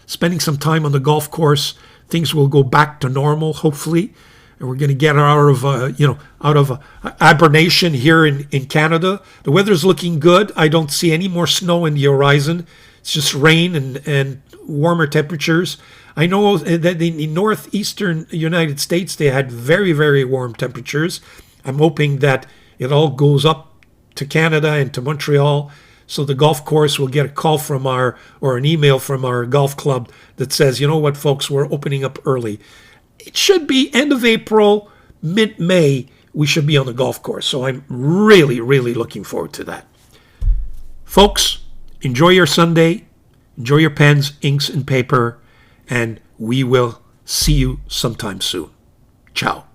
spending some time on the golf course, things will go back to normal, hopefully. And we're going to get out of hibernation here in Canada. The weather's looking good. I don't see any more snow in the horizon. It's just rain and warmer temperatures. I know that in the northeastern United States, they had very, very warm temperatures. I'm hoping that it all goes up to Canada and to Montreal. So the golf course will get a call or an email from our golf club that says, you know what, folks, we're opening up early. It should be end of April, mid-May, we should be on the golf course. So I'm really, really looking forward to that. Folks, enjoy your Sunday. Enjoy your pens, inks, and paper. And we will see you sometime soon. Ciao.